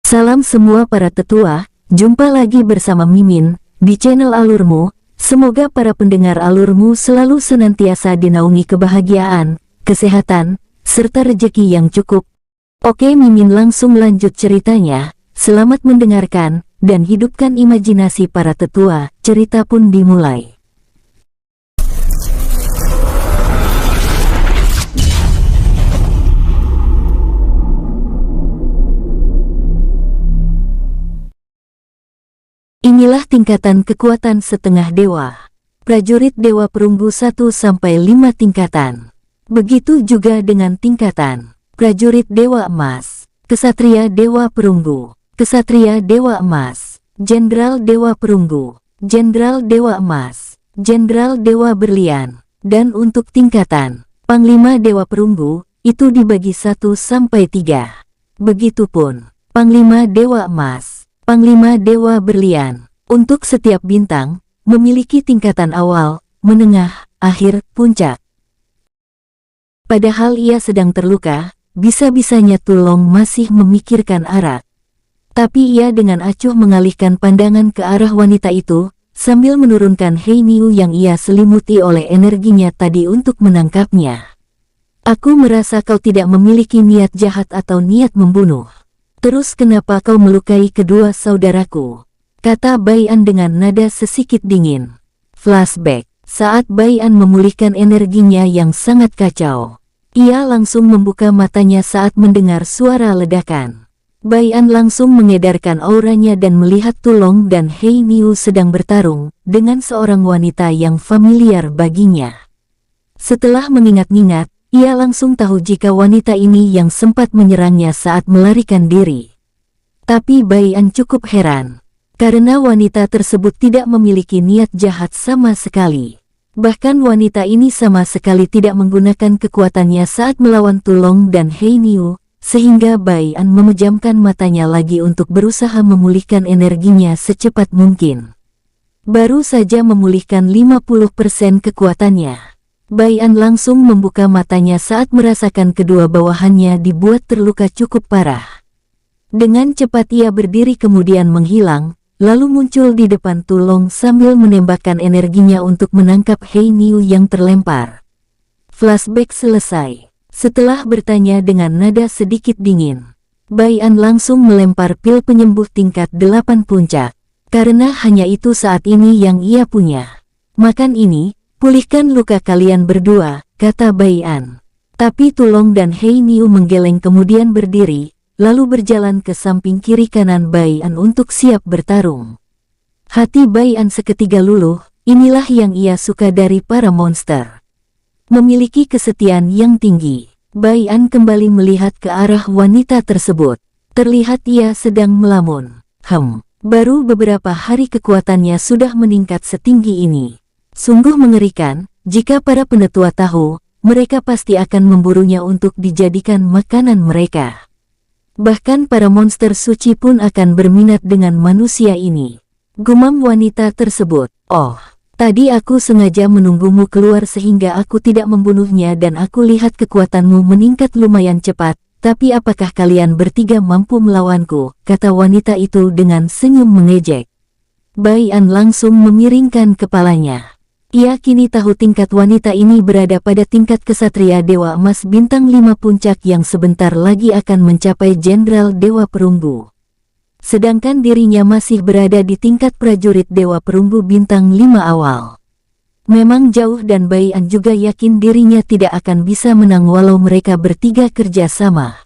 Salam semua para tetua, jumpa lagi bersama Mimin, di channel Alurmu. Semoga para pendengar Alurmu selalu senantiasa dinaungi kebahagiaan, kesehatan, serta rezeki yang cukup. Oke, Mimin langsung lanjut ceritanya. Selamat mendengarkan, dan hidupkan imajinasi para tetua. Cerita pun dimulai. Inilah tingkatan kekuatan setengah dewa. Prajurit Dewa Perunggu 1-5 tingkatan. Begitu juga dengan tingkatan Prajurit Dewa Emas, Kesatria Dewa Perunggu, Kesatria Dewa Emas, Jenderal Dewa Perunggu, Jenderal Dewa Emas, Jenderal Dewa Berlian. Dan untuk tingkatan Panglima Dewa Perunggu, itu dibagi 1-3. Begitupun Panglima Dewa Emas, Panglima Dewa Berlian. Untuk setiap bintang, memiliki tingkatan awal, menengah, akhir, puncak. Padahal ia sedang terluka, bisa-bisanya Tulong masih memikirkan Arak. Tapi ia dengan acuh mengalihkan pandangan ke arah wanita itu, sambil menurunkan Hei Niu yang ia selimuti oleh energinya tadi untuk menangkapnya. Aku merasa kau tidak memiliki niat jahat atau niat membunuh. Terus kenapa kau melukai kedua saudaraku? Kata Bai An dengan nada sesikit dingin. Flashback. Saat Bai An memulihkan energinya yang sangat kacau, ia langsung membuka matanya saat mendengar suara ledakan. Bai An langsung mengedarkan auranya dan melihat Tulong dan Hei Niu sedang bertarung dengan seorang wanita yang familiar baginya. Setelah mengingat-ingat, ia langsung tahu jika wanita ini yang sempat menyerangnya saat melarikan diri. Tapi Bai An cukup heran, karena wanita tersebut tidak memiliki niat jahat sama sekali. Bahkan wanita ini sama sekali tidak menggunakan kekuatannya saat melawan Tulong dan Hei Niu, sehingga Bai An memejamkan matanya lagi untuk berusaha memulihkan energinya secepat mungkin. Baru saja memulihkan 50% kekuatannya, Bai An langsung membuka matanya saat merasakan kedua bawahannya dibuat terluka cukup parah. Dengan cepat ia berdiri kemudian menghilang, lalu muncul di depan Tulong sambil menembakkan energinya untuk menangkap Hei Niu yang terlempar. Flashback selesai. Setelah bertanya dengan nada sedikit dingin, Bai An langsung melempar pil penyembuh tingkat 8 puncak, karena hanya itu saat ini yang ia punya. Makan ini, pulihkan luka kalian berdua, kata Bai An. Tapi Tulong dan Hei Niu menggeleng kemudian berdiri, lalu berjalan ke samping kiri kanan Bai An untuk siap bertarung. Hati Bai An seketika luluh, inilah yang ia suka dari para monster. Memiliki kesetiaan yang tinggi, Bai An kembali melihat ke arah wanita tersebut. Terlihat ia sedang melamun. Baru beberapa hari kekuatannya sudah meningkat setinggi ini. Sungguh mengerikan, jika para penetua tahu, mereka pasti akan memburunya untuk dijadikan makanan mereka. Bahkan para monster suci pun akan berminat dengan manusia ini. Gumam wanita tersebut. Oh, tadi aku sengaja menunggumu keluar sehingga aku tidak membunuhnya dan aku lihat kekuatanmu meningkat lumayan cepat. Tapi apakah kalian bertiga mampu melawanku? Kata wanita itu dengan senyum mengejek. Bai An langsung memiringkan kepalanya. Ia kini tahu tingkat wanita ini berada pada tingkat Kesatria Dewa Emas bintang 5 puncak yang sebentar lagi akan mencapai Jenderal Dewa Perunggu. Sedangkan dirinya masih berada di tingkat Prajurit Dewa Perunggu bintang 5 awal. Memang jauh dan Bai An juga yakin dirinya tidak akan bisa menang walau mereka bertiga kerja sama.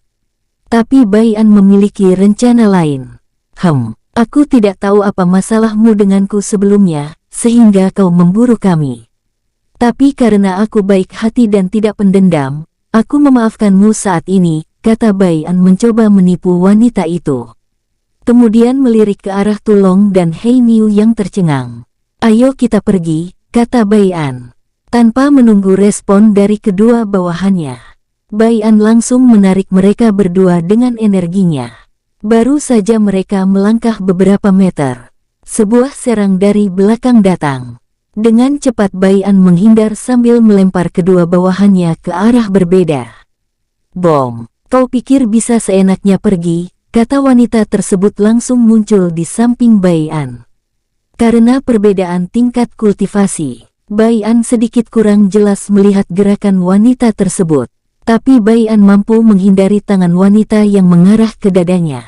Tapi Bai An memiliki rencana lain. Aku tidak tahu apa masalahmu denganku sebelumnya, sehingga kau memburu kami. Tapi karena aku baik hati dan tidak pendendam, aku memaafkanmu saat ini, kata Bai An mencoba menipu wanita itu. Kemudian melirik ke arah Tulong dan Hei Niu yang tercengang. Ayo kita pergi, kata Bai An. Tanpa menunggu respon dari kedua bawahannya, Bai An langsung menarik mereka berdua dengan energinya. Baru saja mereka melangkah beberapa meter, sebuah serang dari belakang datang. Dengan cepat Bai An menghindar sambil melempar kedua bawahannya ke arah berbeda. Bom, kau pikir bisa seenaknya pergi, kata wanita tersebut langsung muncul di samping Bai An. Karena perbedaan tingkat kultivasi, Bai An sedikit kurang jelas melihat gerakan wanita tersebut. Tapi Bai An mampu menghindari tangan wanita yang mengarah ke dadanya.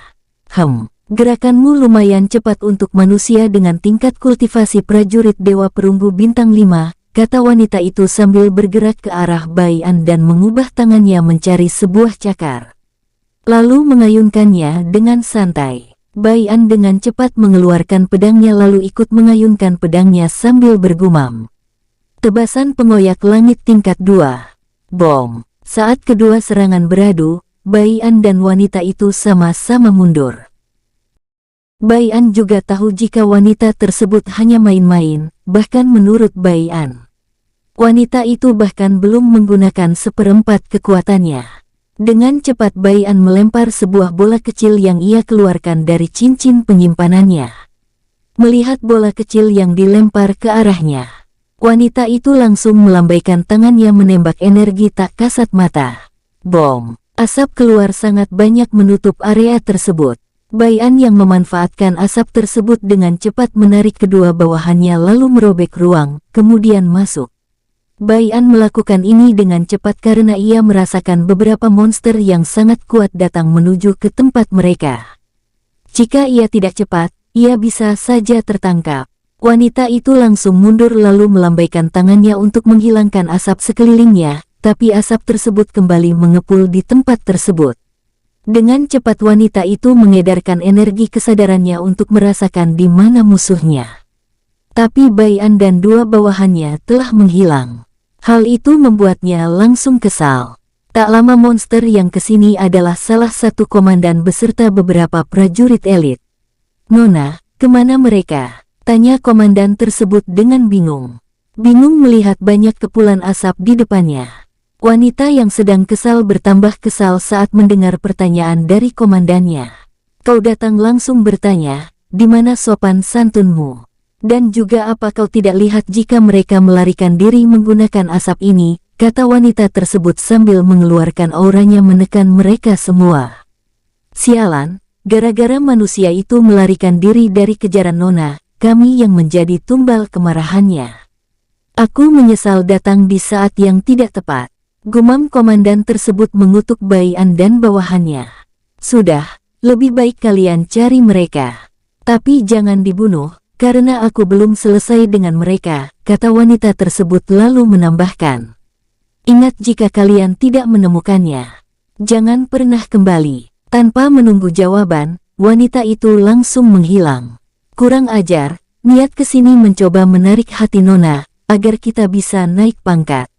Gerakanmu lumayan cepat untuk manusia dengan tingkat kultivasi prajurit Dewa Perunggu Bintang 5, kata wanita itu sambil bergerak ke arah Bai An dan mengubah tangannya mencari sebuah cakar. Lalu mengayunkannya dengan santai. Bai An dengan cepat mengeluarkan pedangnya lalu ikut mengayunkan pedangnya sambil bergumam. Tebasan pengoyak langit tingkat 2. Bom. Saat kedua serangan beradu, Bai An dan wanita itu sama-sama mundur. Bai An juga tahu jika wanita tersebut hanya main-main, bahkan menurut Bai An, wanita itu bahkan belum menggunakan seperempat kekuatannya. Dengan cepat Bai An melempar sebuah bola kecil yang ia keluarkan dari cincin penyimpanannya. Melihat bola kecil yang dilempar ke arahnya, wanita itu langsung melambaikan tangannya menembak energi tak kasat mata. Bom! Asap keluar sangat banyak menutup area tersebut. Bai An yang memanfaatkan asap tersebut dengan cepat menarik kedua bawahannya lalu merobek ruang, kemudian masuk. Bai An melakukan ini dengan cepat karena ia merasakan beberapa monster yang sangat kuat datang menuju ke tempat mereka. Jika ia tidak cepat, ia bisa saja tertangkap. Wanita itu langsung mundur lalu melambaikan tangannya untuk menghilangkan asap sekelilingnya, tapi asap tersebut kembali mengepul di tempat tersebut. Dengan cepat wanita itu mengedarkan energi kesadarannya untuk merasakan di mana musuhnya. Tapi Bai An dan dua bawahannya telah menghilang. Hal itu membuatnya langsung kesal. Tak lama monster yang kesini adalah salah satu komandan beserta beberapa prajurit elit. "Nona, kemana mereka?" tanya komandan tersebut dengan bingung. Bingung melihat banyak kepulan asap di depannya. Wanita yang sedang kesal bertambah kesal saat mendengar pertanyaan dari komandannya. "Kau datang langsung bertanya, di mana sopan santunmu? Dan juga apa kau tidak lihat jika mereka melarikan diri menggunakan asap ini?" kata wanita tersebut sambil mengeluarkan auranya menekan mereka semua. "Sialan, gara-gara manusia itu melarikan diri dari kejaran Nona, kami yang menjadi tumbal kemarahannya. Aku menyesal datang di saat yang tidak tepat," gumam komandan tersebut mengutuk Bai An dan bawahannya. "Sudah, lebih baik kalian cari mereka. Tapi jangan dibunuh, karena aku belum selesai dengan mereka," kata wanita tersebut lalu menambahkan. "Ingat jika kalian tidak menemukannya, jangan pernah kembali." Tanpa menunggu jawaban, wanita itu langsung menghilang. "Kurang ajar, niat kesini mencoba menarik hati Nona, agar kita bisa naik pangkat.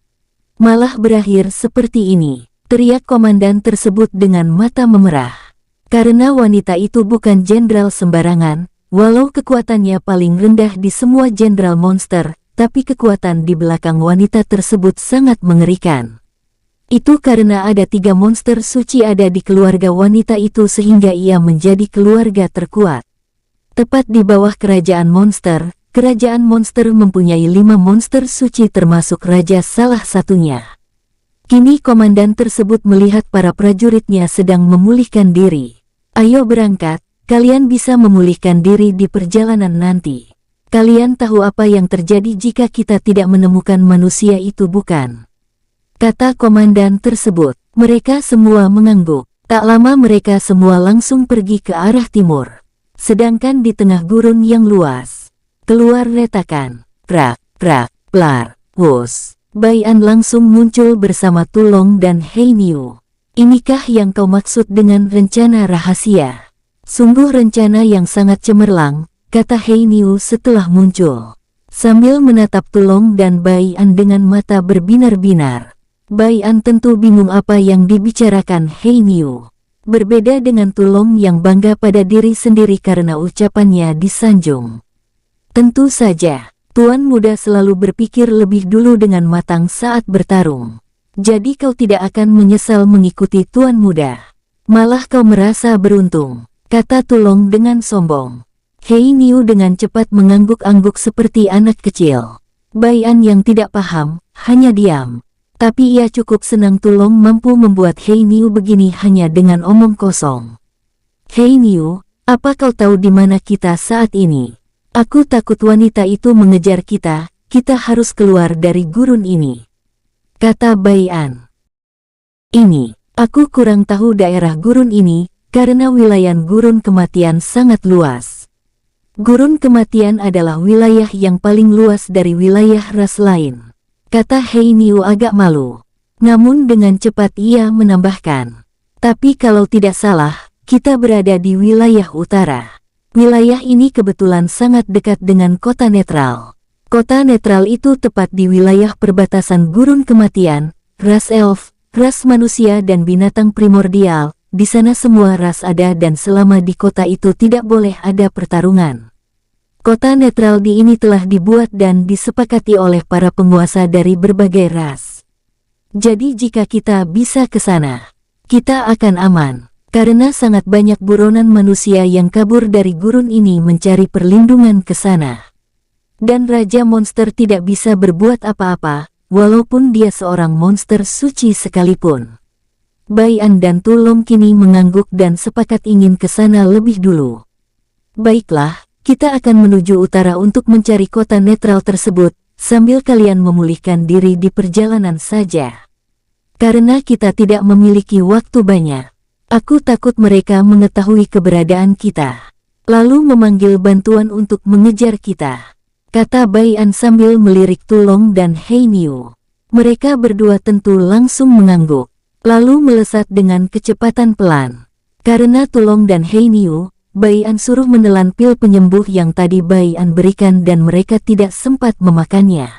Malah berakhir seperti ini," teriak komandan tersebut dengan mata memerah. Karena wanita itu bukan jenderal sembarangan, walau kekuatannya paling rendah di semua jenderal monster, tapi kekuatan di belakang wanita tersebut sangat mengerikan. Itu karena ada 3 monster suci ada di keluarga wanita itu sehingga ia menjadi keluarga terkuat. Tepat di bawah kerajaan monster mempunyai 5 monster suci termasuk raja salah satunya. Kini komandan tersebut melihat para prajuritnya sedang memulihkan diri. "Ayo berangkat, kalian bisa memulihkan diri di perjalanan nanti. Kalian tahu apa yang terjadi jika kita tidak menemukan manusia itu bukan?" kata komandan tersebut. Mereka semua mengangguk. Tak lama mereka semua langsung pergi ke arah timur. Sedangkan di tengah gurun yang luas, keluar retakan, prak, prak, plar, wus. Bai An langsung muncul bersama Tulong dan Hei Niu. "Inikah yang kau maksud dengan rencana rahasia?" "Sungguh rencana yang sangat cemerlang," kata Hei Niu setelah muncul. Sambil menatap Tulong dan Bai An dengan mata berbinar-binar. Bai An tentu bingung apa yang dibicarakan Hei Niu. Berbeda dengan Tulong yang bangga pada diri sendiri karena ucapannya disanjung. Tentu saja, Tuan Muda selalu berpikir lebih dulu dengan matang saat bertarung. Jadi kau tidak akan menyesal mengikuti Tuan Muda. Malah kau merasa beruntung, kata Tulong dengan sombong. Hei Niu dengan cepat mengangguk-angguk seperti anak kecil. Bai An yang tidak paham, hanya diam. Tapi ia cukup senang Tulong mampu membuat Hei Niu begini hanya dengan omong kosong. Hei Niu, apa kau tahu di mana kita saat ini? Aku takut wanita itu mengejar kita, kita harus keluar dari gurun ini, kata Bai An. Ini, aku kurang tahu daerah gurun ini, karena wilayah gurun kematian sangat luas. Gurun kematian adalah wilayah yang paling luas dari wilayah ras lain, kata Hei Niu agak malu. Namun dengan cepat ia menambahkan, tapi kalau tidak salah, kita berada di wilayah utara. Wilayah ini kebetulan sangat dekat dengan kota netral. Kota netral itu tepat di wilayah perbatasan gurun kematian, ras elf, ras manusia dan binatang primordial. Di sana semua ras ada dan selama di kota itu tidak boleh ada pertarungan. Kota netral di ini telah dibuat dan disepakati oleh para penguasa dari berbagai ras. Jadi jika kita bisa ke sana, kita akan aman. Karena sangat banyak buronan manusia yang kabur dari gurun ini mencari perlindungan ke sana. Dan Raja Monster tidak bisa berbuat apa-apa, walaupun dia seorang monster suci sekalipun. Bai An dan Tu Long kini mengangguk dan sepakat ingin ke sana lebih dulu. Baiklah, kita akan menuju utara untuk mencari kota netral tersebut, sambil kalian memulihkan diri di perjalanan saja. Karena kita tidak memiliki waktu banyak. Aku takut mereka mengetahui keberadaan kita, lalu memanggil bantuan untuk mengejar kita, kata Bai An sambil melirik Tu Long dan Hei Niu. Mereka berdua tentu langsung mengangguk, lalu melesat dengan kecepatan pelan. Karena Tu Long dan Hei Niu, Bai An suruh menelan pil penyembuh yang tadi Bai An berikan dan mereka tidak sempat memakannya.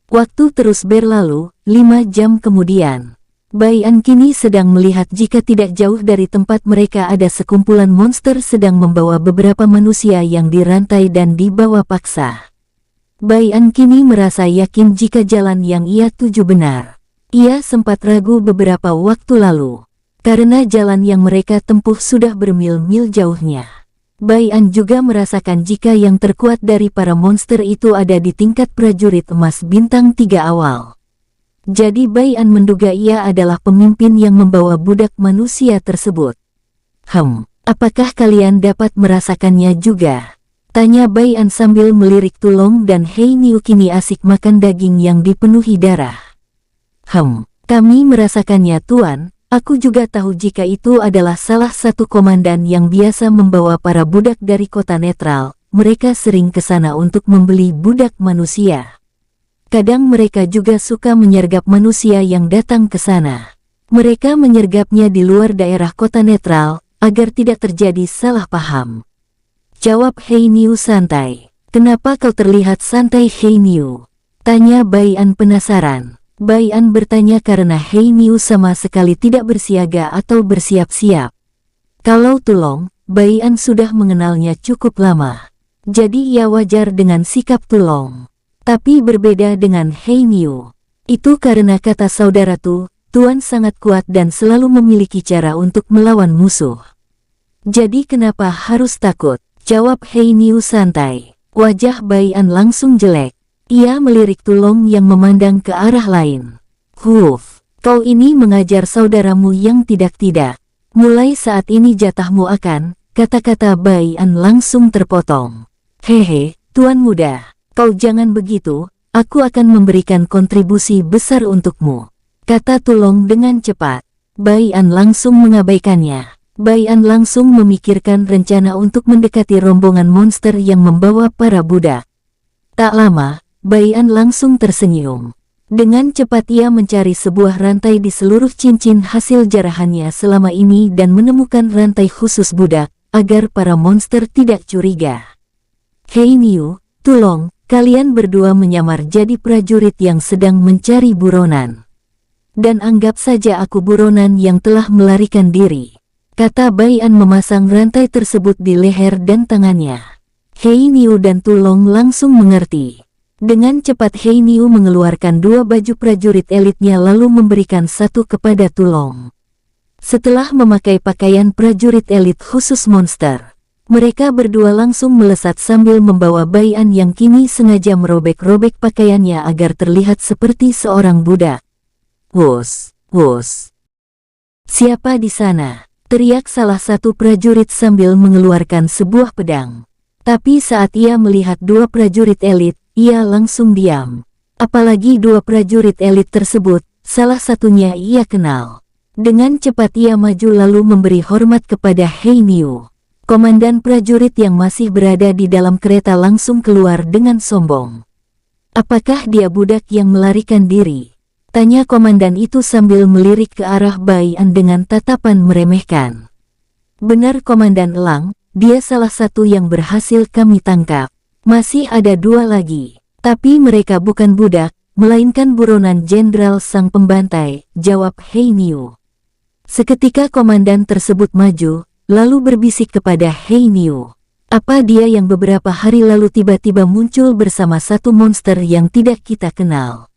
Waktu terus berlalu, 5 jam kemudian. Bai An kini sedang melihat jika tidak jauh dari tempat mereka ada sekumpulan monster sedang membawa beberapa manusia yang dirantai dan dibawa paksa. Bai An kini merasa yakin jika jalan yang ia tuju benar. Ia sempat ragu beberapa waktu lalu, karena jalan yang mereka tempuh sudah bermil-mil jauhnya. Bai An juga merasakan jika yang terkuat dari para monster itu ada di tingkat prajurit emas bintang 3 awal. Jadi Bai An menduga ia adalah pemimpin yang membawa budak manusia tersebut. Apakah kalian dapat merasakannya juga? Tanya Bai An sambil melirik Tu Long dan Hei Niu kini asik makan daging yang dipenuhi darah. Kami merasakannya Tuan, aku juga tahu jika itu adalah salah satu komandan yang biasa membawa para budak dari kota netral. Mereka sering ke sana untuk membeli budak manusia. Kadang mereka juga suka menyergap manusia yang datang ke sana. Mereka menyergapnya di luar daerah kota netral, agar tidak terjadi salah paham. Jawab Hei Niu santai. Kenapa kau terlihat santai Hei Niu? Tanya Bai An penasaran. Bai An bertanya karena Hei Niu sama sekali tidak bersiaga atau bersiap-siap. Kalau Tu Long, Bai An sudah mengenalnya cukup lama. Jadi ia wajar dengan sikap Tu Long. Tapi berbeda dengan Hei Niu. Itu karena kata saudara Tuan sangat kuat dan selalu memiliki cara untuk melawan musuh. Jadi kenapa harus takut? Jawab Hei Niu santai. Wajah Bai An langsung jelek. Ia melirik Tu Long yang memandang ke arah lain. Kau ini mengajar saudaramu yang tidak-tidak. Mulai saat ini jatahmu akan, kata-kata Bai An langsung terpotong. Hehe, Tuan muda. Kau jangan begitu, aku akan memberikan kontribusi besar untukmu, kata Tu Long dengan cepat. Bai An langsung mengabaikannya. Bai An langsung memikirkan rencana untuk mendekati rombongan monster yang membawa para budak. Tak lama, Bai An langsung tersenyum. Dengan cepat ia mencari sebuah rantai di seluruh cincin hasil jarahannya selama ini dan menemukan rantai khusus budak, agar para monster tidak curiga. Hei Niu, Tu Long, kalian berdua menyamar jadi prajurit yang sedang mencari buronan. Dan anggap saja aku buronan yang telah melarikan diri, kata Bai An memasang rantai tersebut di leher dan tangannya. Hei Niu dan Tu Long langsung mengerti. Dengan cepat Hei Niu mengeluarkan 2 baju prajurit elitnya lalu memberikan satu kepada Tu Long. Setelah memakai pakaian prajurit elit khusus monster, mereka berdua langsung melesat sambil membawa Bai An yang kini sengaja merobek-robek pakaiannya agar terlihat seperti seorang budak. Wos. Siapa di sana? teriak salah satu prajurit sambil mengeluarkan sebuah pedang. Tapi saat ia melihat dua prajurit elit, ia langsung diam. Apalagi dua prajurit elit tersebut, salah satunya ia kenal. Dengan cepat ia maju lalu memberi hormat kepada Hei Niu. Komandan prajurit yang masih berada di dalam kereta langsung keluar dengan sombong. "Apakah dia budak yang melarikan diri?" tanya komandan itu sambil melirik ke arah Bai An dengan tatapan meremehkan. "Benar Komandan Elang, dia salah satu yang berhasil kami tangkap. Masih ada dua lagi, tapi mereka bukan budak, melainkan buronan jenderal sang pembantai," jawab Hei Niu. Seketika komandan tersebut maju, lalu berbisik kepada Hei Niu. "Apa dia yang beberapa hari lalu tiba-tiba muncul bersama satu monster yang tidak kita kenal?"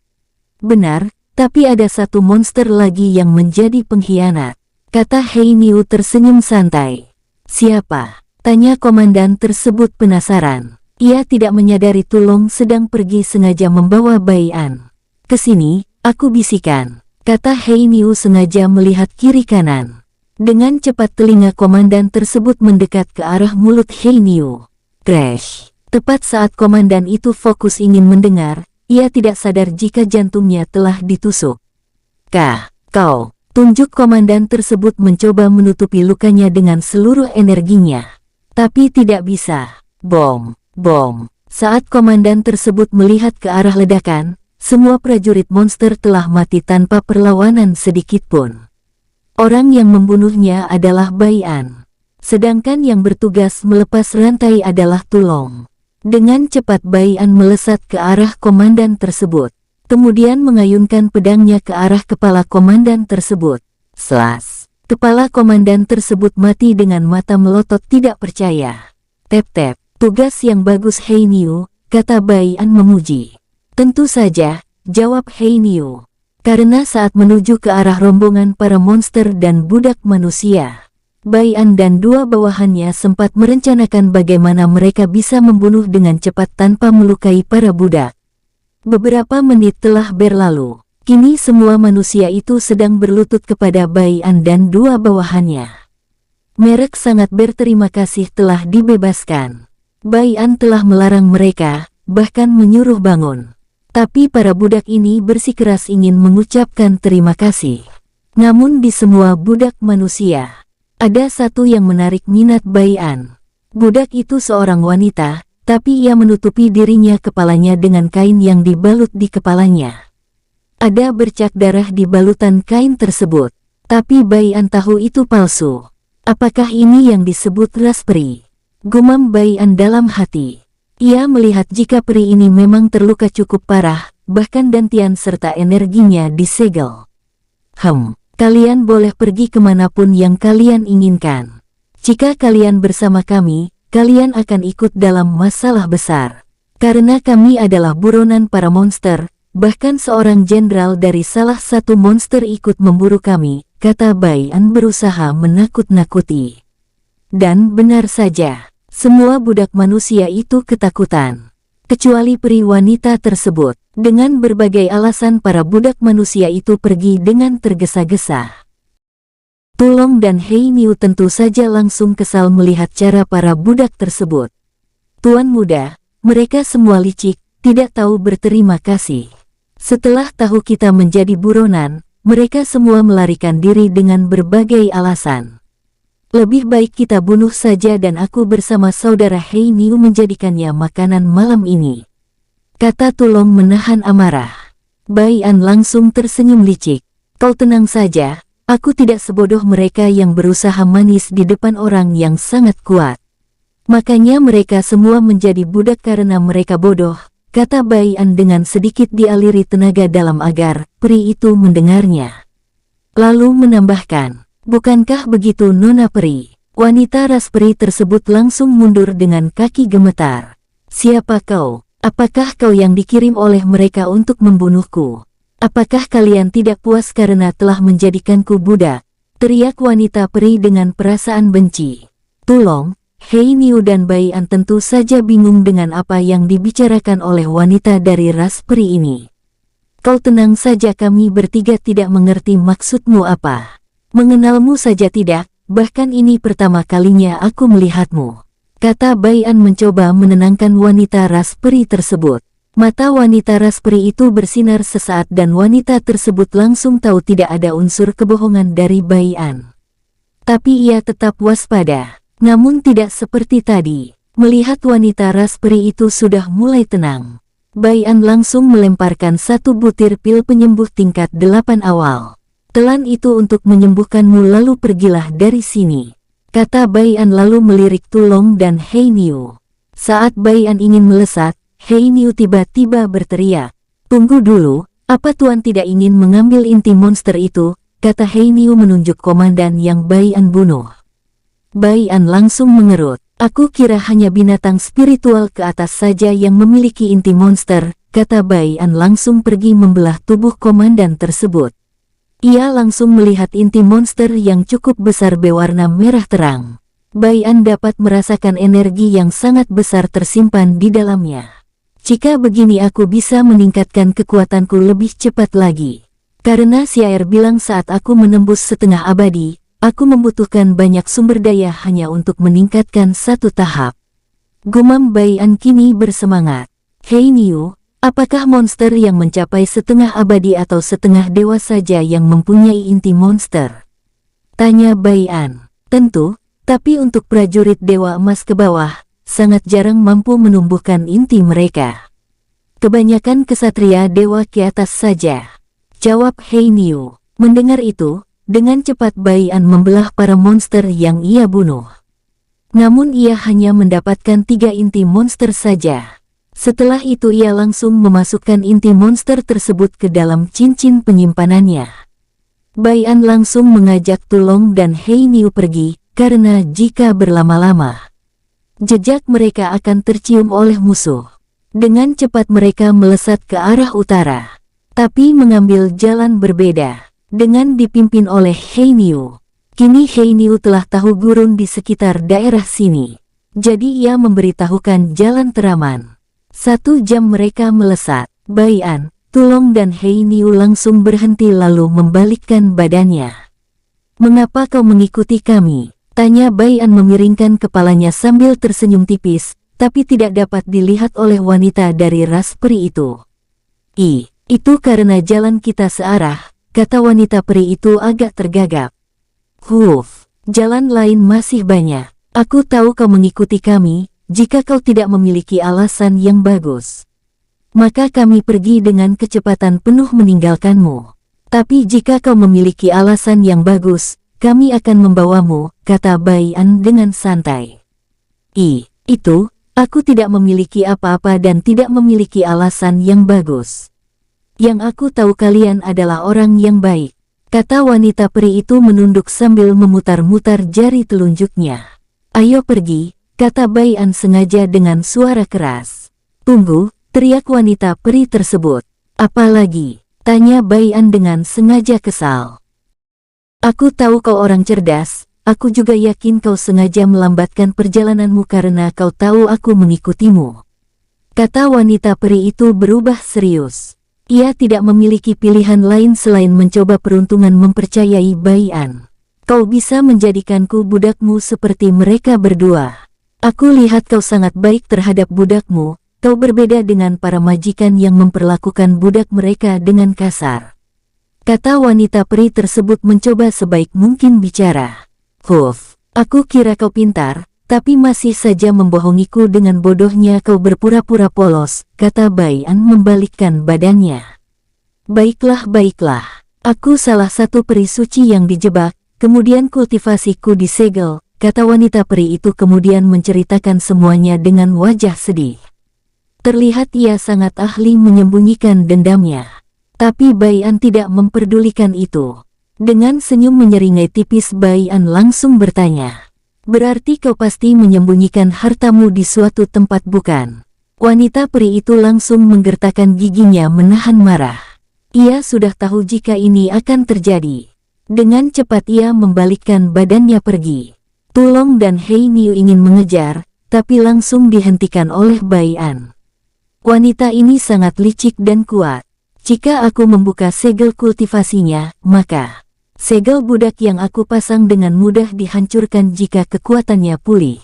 "Benar. Tapi ada satu monster lagi yang menjadi pengkhianat," kata Hei Niu tersenyum santai. "Siapa?" tanya komandan tersebut penasaran. Ia tidak menyadari Tulong sedang pergi sengaja membawa Bai An. "Kesini," aku bisikan, kata Hei Niu sengaja melihat kiri kanan. Dengan cepat telinga komandan tersebut mendekat ke arah mulut Hei Niu. Crash! Tepat saat komandan itu fokus ingin mendengar, ia tidak sadar jika jantungnya telah ditusuk. Kau!" Tunjuk komandan tersebut mencoba menutupi lukanya dengan seluruh energinya. Tapi tidak bisa. Bom! Saat komandan tersebut melihat ke arah ledakan, semua prajurit monster telah mati tanpa perlawanan sedikitpun. Orang yang membunuhnya adalah Bai An. Sedangkan yang bertugas melepas rantai adalah Tulong. Dengan cepat Bai An melesat ke arah komandan tersebut. Kemudian mengayunkan pedangnya ke arah kepala komandan tersebut. Slas! Kepala komandan tersebut mati dengan mata melotot tidak percaya. "Tep-tep, tugas yang bagus Hei Niu," kata Bai An memuji. "Tentu saja," jawab Hei Niu. Karena saat menuju ke arah rombongan para monster dan budak manusia, Bai An dan dua bawahannya sempat merencanakan bagaimana mereka bisa membunuh dengan cepat tanpa melukai para budak. Beberapa menit telah berlalu. Kini semua manusia itu sedang berlutut kepada Bai An dan dua bawahannya. Mereka sangat berterima kasih telah dibebaskan. Bai An telah melarang mereka, bahkan menyuruh bangun. Tapi para budak ini bersikeras ingin mengucapkan terima kasih. Namun di semua budak manusia, ada satu yang menarik minat Bai An. Budak itu seorang wanita, tapi ia menutupi dirinya kepalanya dengan kain yang dibalut di kepalanya. Ada bercak darah di balutan kain tersebut, tapi Bai An tahu itu palsu. Apakah ini yang disebut ras peri? Gumam Bai An dalam hati. Ia melihat jika peri ini memang terluka cukup parah, bahkan dantian serta energinya disegel. Kalian boleh pergi kemanapun yang kalian inginkan. Jika kalian bersama kami, kalian akan ikut dalam masalah besar. Karena kami adalah buronan para monster, bahkan seorang jenderal dari salah satu monster ikut memburu kami, kata Bai An berusaha menakut-nakuti. Dan benar saja, semua budak manusia itu ketakutan. Kecuali peri wanita tersebut. Dengan berbagai alasan para budak manusia itu pergi dengan tergesa-gesa. Tulong dan Hei Niu tentu saja langsung kesal melihat cara para budak tersebut. "Tuan muda, mereka semua licik, tidak tahu berterima kasih. Setelah tahu kita menjadi buronan, mereka semua melarikan diri dengan berbagai alasan. Lebih baik kita bunuh saja dan aku bersama saudara Hei Niu menjadikannya makanan malam ini," kata Tulong menahan amarah. Bai An langsung tersenyum licik. "Kau tenang saja, aku tidak sebodoh mereka yang berusaha manis di depan orang yang sangat kuat. Makanya mereka semua menjadi budak karena mereka bodoh," kata Bai An dengan sedikit dialiri tenaga dalam agar peri itu mendengarnya. Lalu menambahkan, "Bukankah begitu Nona Peri?" Wanita ras peri tersebut langsung mundur dengan kaki gemetar. "Siapa kau? Apakah kau yang dikirim oleh mereka untuk membunuhku? Apakah kalian tidak puas karena telah menjadikanku budak?" teriak wanita peri dengan perasaan benci. Tulong, Hei Niu dan Bai An tentu saja bingung dengan apa yang dibicarakan oleh wanita dari ras peri ini. "Kau tenang saja, kami bertiga tidak mengerti maksudmu apa. Mengenalmu saja tidak," bahkan ini pertama kalinya aku melihatmu," kata Bai An mencoba menenangkan wanita ras peri tersebut. Mata wanita ras peri itu bersinar sesaat dan wanita tersebut langsung tahu tidak ada unsur kebohongan dari Bai An. Tapi ia tetap waspada. Namun tidak seperti tadi. Melihat wanita ras peri itu sudah mulai tenang, Bai An langsung melemparkan satu butir pil penyembuh tingkat 8 awal. "Telan itu untuk menyembuhkanmu lalu pergilah dari sini," kata Bai An lalu melirik Tulong dan Hei Niu. Saat Bai An ingin melesat, Hei Niu tiba-tiba berteriak, "Tunggu dulu, apa Tuan tidak ingin mengambil inti monster itu?" kata Hei Niu menunjuk komandan yang Bai An bunuh. Bai An langsung mengerut. "Aku kira hanya binatang spiritual ke atas saja yang memiliki inti monster," kata Bai An langsung pergi membelah tubuh komandan tersebut. Ia langsung melihat inti monster yang cukup besar berwarna merah terang. Bai An dapat merasakan energi yang sangat besar tersimpan di dalamnya. "Jika begini aku bisa meningkatkan kekuatanku lebih cepat lagi. Karena Xiaer bilang saat aku menembus setengah abadi, aku membutuhkan banyak sumber daya hanya untuk meningkatkan satu tahap," gumam Bai An kini bersemangat. "Hei Niu, apakah monster yang mencapai setengah abadi atau setengah dewa saja yang mempunyai inti monster?" tanya Bai An. "Tentu, tapi untuk prajurit dewa emas ke bawah, sangat jarang mampu menumbuhkan inti mereka. Kebanyakan kesatria dewa ke atas saja," jawab Hei Niu. Mendengar itu, dengan cepat Bai An membelah para monster yang ia bunuh. Namun ia hanya mendapatkan 3 inti monster saja. Setelah itu ia langsung memasukkan inti monster tersebut ke dalam cincin penyimpanannya. Bai An langsung mengajak Tulong dan Hei Niu pergi, karena jika berlama-lama, jejak mereka akan tercium oleh musuh. Dengan cepat mereka melesat ke arah utara, tapi mengambil jalan berbeda. Dengan dipimpin oleh Hei Niu. Kini Hei Niu telah tahu gurun di sekitar daerah sini. Jadi ia memberitahukan jalan teraman. 1 jam mereka melesat. Bai An, Tulong dan Hei Niu langsung berhenti lalu membalikkan badannya. "Mengapa kau mengikuti kami?" tanya Bai An memiringkan kepalanya sambil tersenyum tipis, tapi tidak dapat dilihat oleh wanita dari ras peri itu. Itu karena jalan kita searah," kata wanita peri itu agak tergagap. Jalan lain masih banyak. Aku tahu kau mengikuti kami, jika kau tidak memiliki alasan yang bagus, maka kami pergi dengan kecepatan penuh meninggalkanmu. Tapi jika kau memiliki alasan yang bagus, kami akan membawamu," kata Bai An dengan santai. Itu, aku tidak memiliki apa-apa dan tidak memiliki alasan yang bagus. Yang aku tahu kalian adalah orang yang baik," kata wanita peri itu menunduk sambil memutar-mutar jari telunjuknya. "Ayo pergi," kata Bai An sengaja dengan suara keras. "Tunggu," teriak wanita peri tersebut. "Apa lagi?" tanya Bai An dengan sengaja kesal. "Aku tahu kau orang cerdas, aku juga yakin kau sengaja melambatkan perjalananmu karena kau tahu aku mengikutimu," kata wanita peri itu berubah serius. Ia tidak memiliki pilihan lain selain mencoba peruntungan mempercayai Bai An. "Kau bisa menjadikanku budakmu seperti mereka berdua. Aku lihat kau sangat baik terhadap budakmu, kau berbeda dengan para majikan yang memperlakukan budak mereka dengan kasar," kata wanita peri tersebut mencoba sebaik mungkin bicara. Aku kira kau pintar, tapi masih saja membohongiku dengan bodohnya kau berpura-pura polos," kata Bai An membalikkan badannya. Baiklah, aku salah satu peri suci yang dijebak, kemudian kultivasiku disegel," kata wanita peri itu kemudian menceritakan semuanya dengan wajah sedih. Terlihat ia sangat ahli menyembunyikan dendamnya. Tapi Bai An tidak memperdulikan itu. Dengan senyum menyeringai tipis Bai An langsung bertanya, "Berarti kau pasti menyembunyikan hartamu di suatu tempat bukan?" Wanita peri itu langsung menggertakkan giginya menahan marah. Ia sudah tahu jika ini akan terjadi. Dengan cepat ia membalikkan badannya pergi. Tulong dan Hei Niu ingin mengejar, tapi langsung dihentikan oleh Bai An. "Wanita ini sangat licik dan kuat. Jika aku membuka segel kultivasinya, maka..." Segel budak yang aku pasang dengan mudah dihancurkan jika kekuatannya pulih.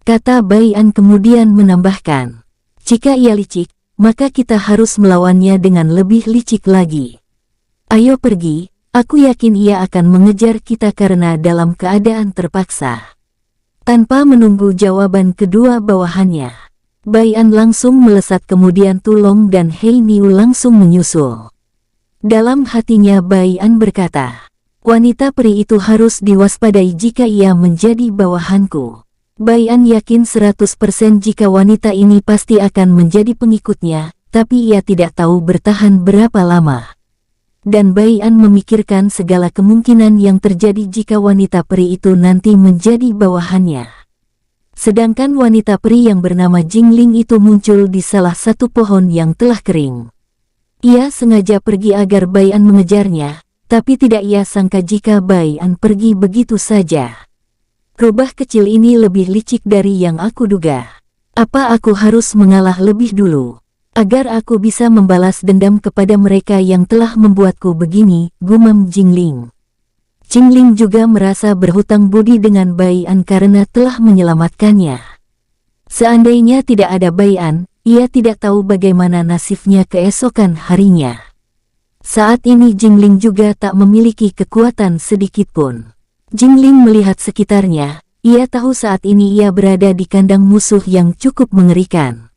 Kata Bai An kemudian menambahkan, jika ia licik, maka kita harus melawannya dengan lebih licik lagi. Ayo pergi, aku yakin ia akan mengejar kita karena dalam keadaan terpaksa. Tanpa menunggu jawaban kedua bawahannya, Bai An langsung melesat kemudian Tu Long dan Hei Niu langsung menyusul. Dalam hatinya Bai An berkata, wanita peri itu harus diwaspadai jika ia menjadi bawahanku. Bai An yakin 100% jika wanita ini pasti akan menjadi pengikutnya, tapi ia tidak tahu bertahan berapa lama. Dan Bai An memikirkan segala kemungkinan yang terjadi jika wanita peri itu nanti menjadi bawahannya. Sedangkan wanita peri yang bernama Jingling itu muncul di salah satu pohon yang telah kering. Ia sengaja pergi agar Bai An mengejarnya, tapi tidak ia sangka jika Bai An pergi begitu saja. Rubah kecil ini lebih licik dari yang aku duga. Apa aku harus mengalah lebih dulu, agar aku bisa membalas dendam kepada mereka yang telah membuatku begini, gumam Jingling. Jingling juga merasa berhutang budi dengan Bai An karena telah menyelamatkannya. Seandainya tidak ada Bai An, ia tidak tahu bagaimana nasibnya keesokan harinya. Saat ini Jingling juga tak memiliki kekuatan sedikitpun. Jingling melihat sekitarnya, ia tahu saat ini ia berada di kandang musuh yang cukup mengerikan.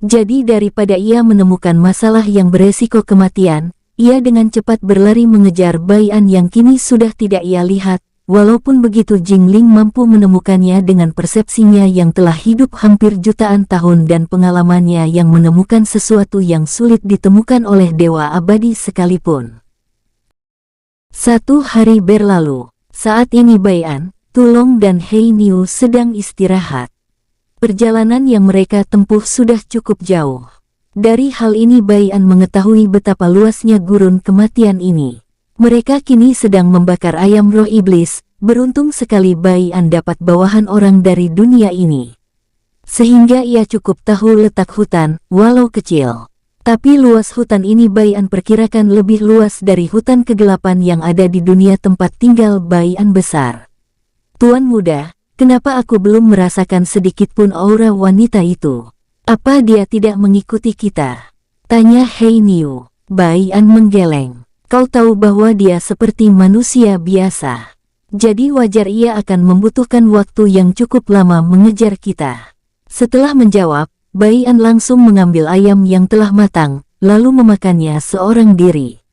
Jadi daripada ia menemukan masalah yang beresiko kematian, ia dengan cepat berlari mengejar Bai An yang kini sudah tidak ia lihat. Walaupun begitu Jingling mampu menemukannya dengan persepsinya yang telah hidup hampir jutaan tahun dan pengalamannya yang menemukan sesuatu yang sulit ditemukan oleh dewa abadi sekalipun. Satu hari berlalu, saat ini Bai An, Tu Long dan Hei Niu sedang istirahat. Perjalanan yang mereka tempuh sudah cukup jauh. Dari hal ini Bai An mengetahui betapa luasnya gurun kematian ini. Mereka kini sedang membakar ayam roh iblis. Beruntung sekali Bai An dapat bawahan orang dari dunia ini. Sehingga ia cukup tahu letak hutan, walau kecil. Tapi luas hutan ini Bai An perkirakan lebih luas dari hutan kegelapan yang ada di dunia tempat tinggal Bai An besar. Tuan muda, kenapa aku belum merasakan sedikitpun aura wanita itu? Apa dia tidak mengikuti kita? Tanya Hei Niu. Bai An menggeleng. Kau tahu bahwa dia seperti manusia biasa. Jadi wajar ia akan membutuhkan waktu yang cukup lama mengejar kita. Setelah menjawab, Bai An langsung mengambil ayam yang telah matang, lalu memakannya seorang diri.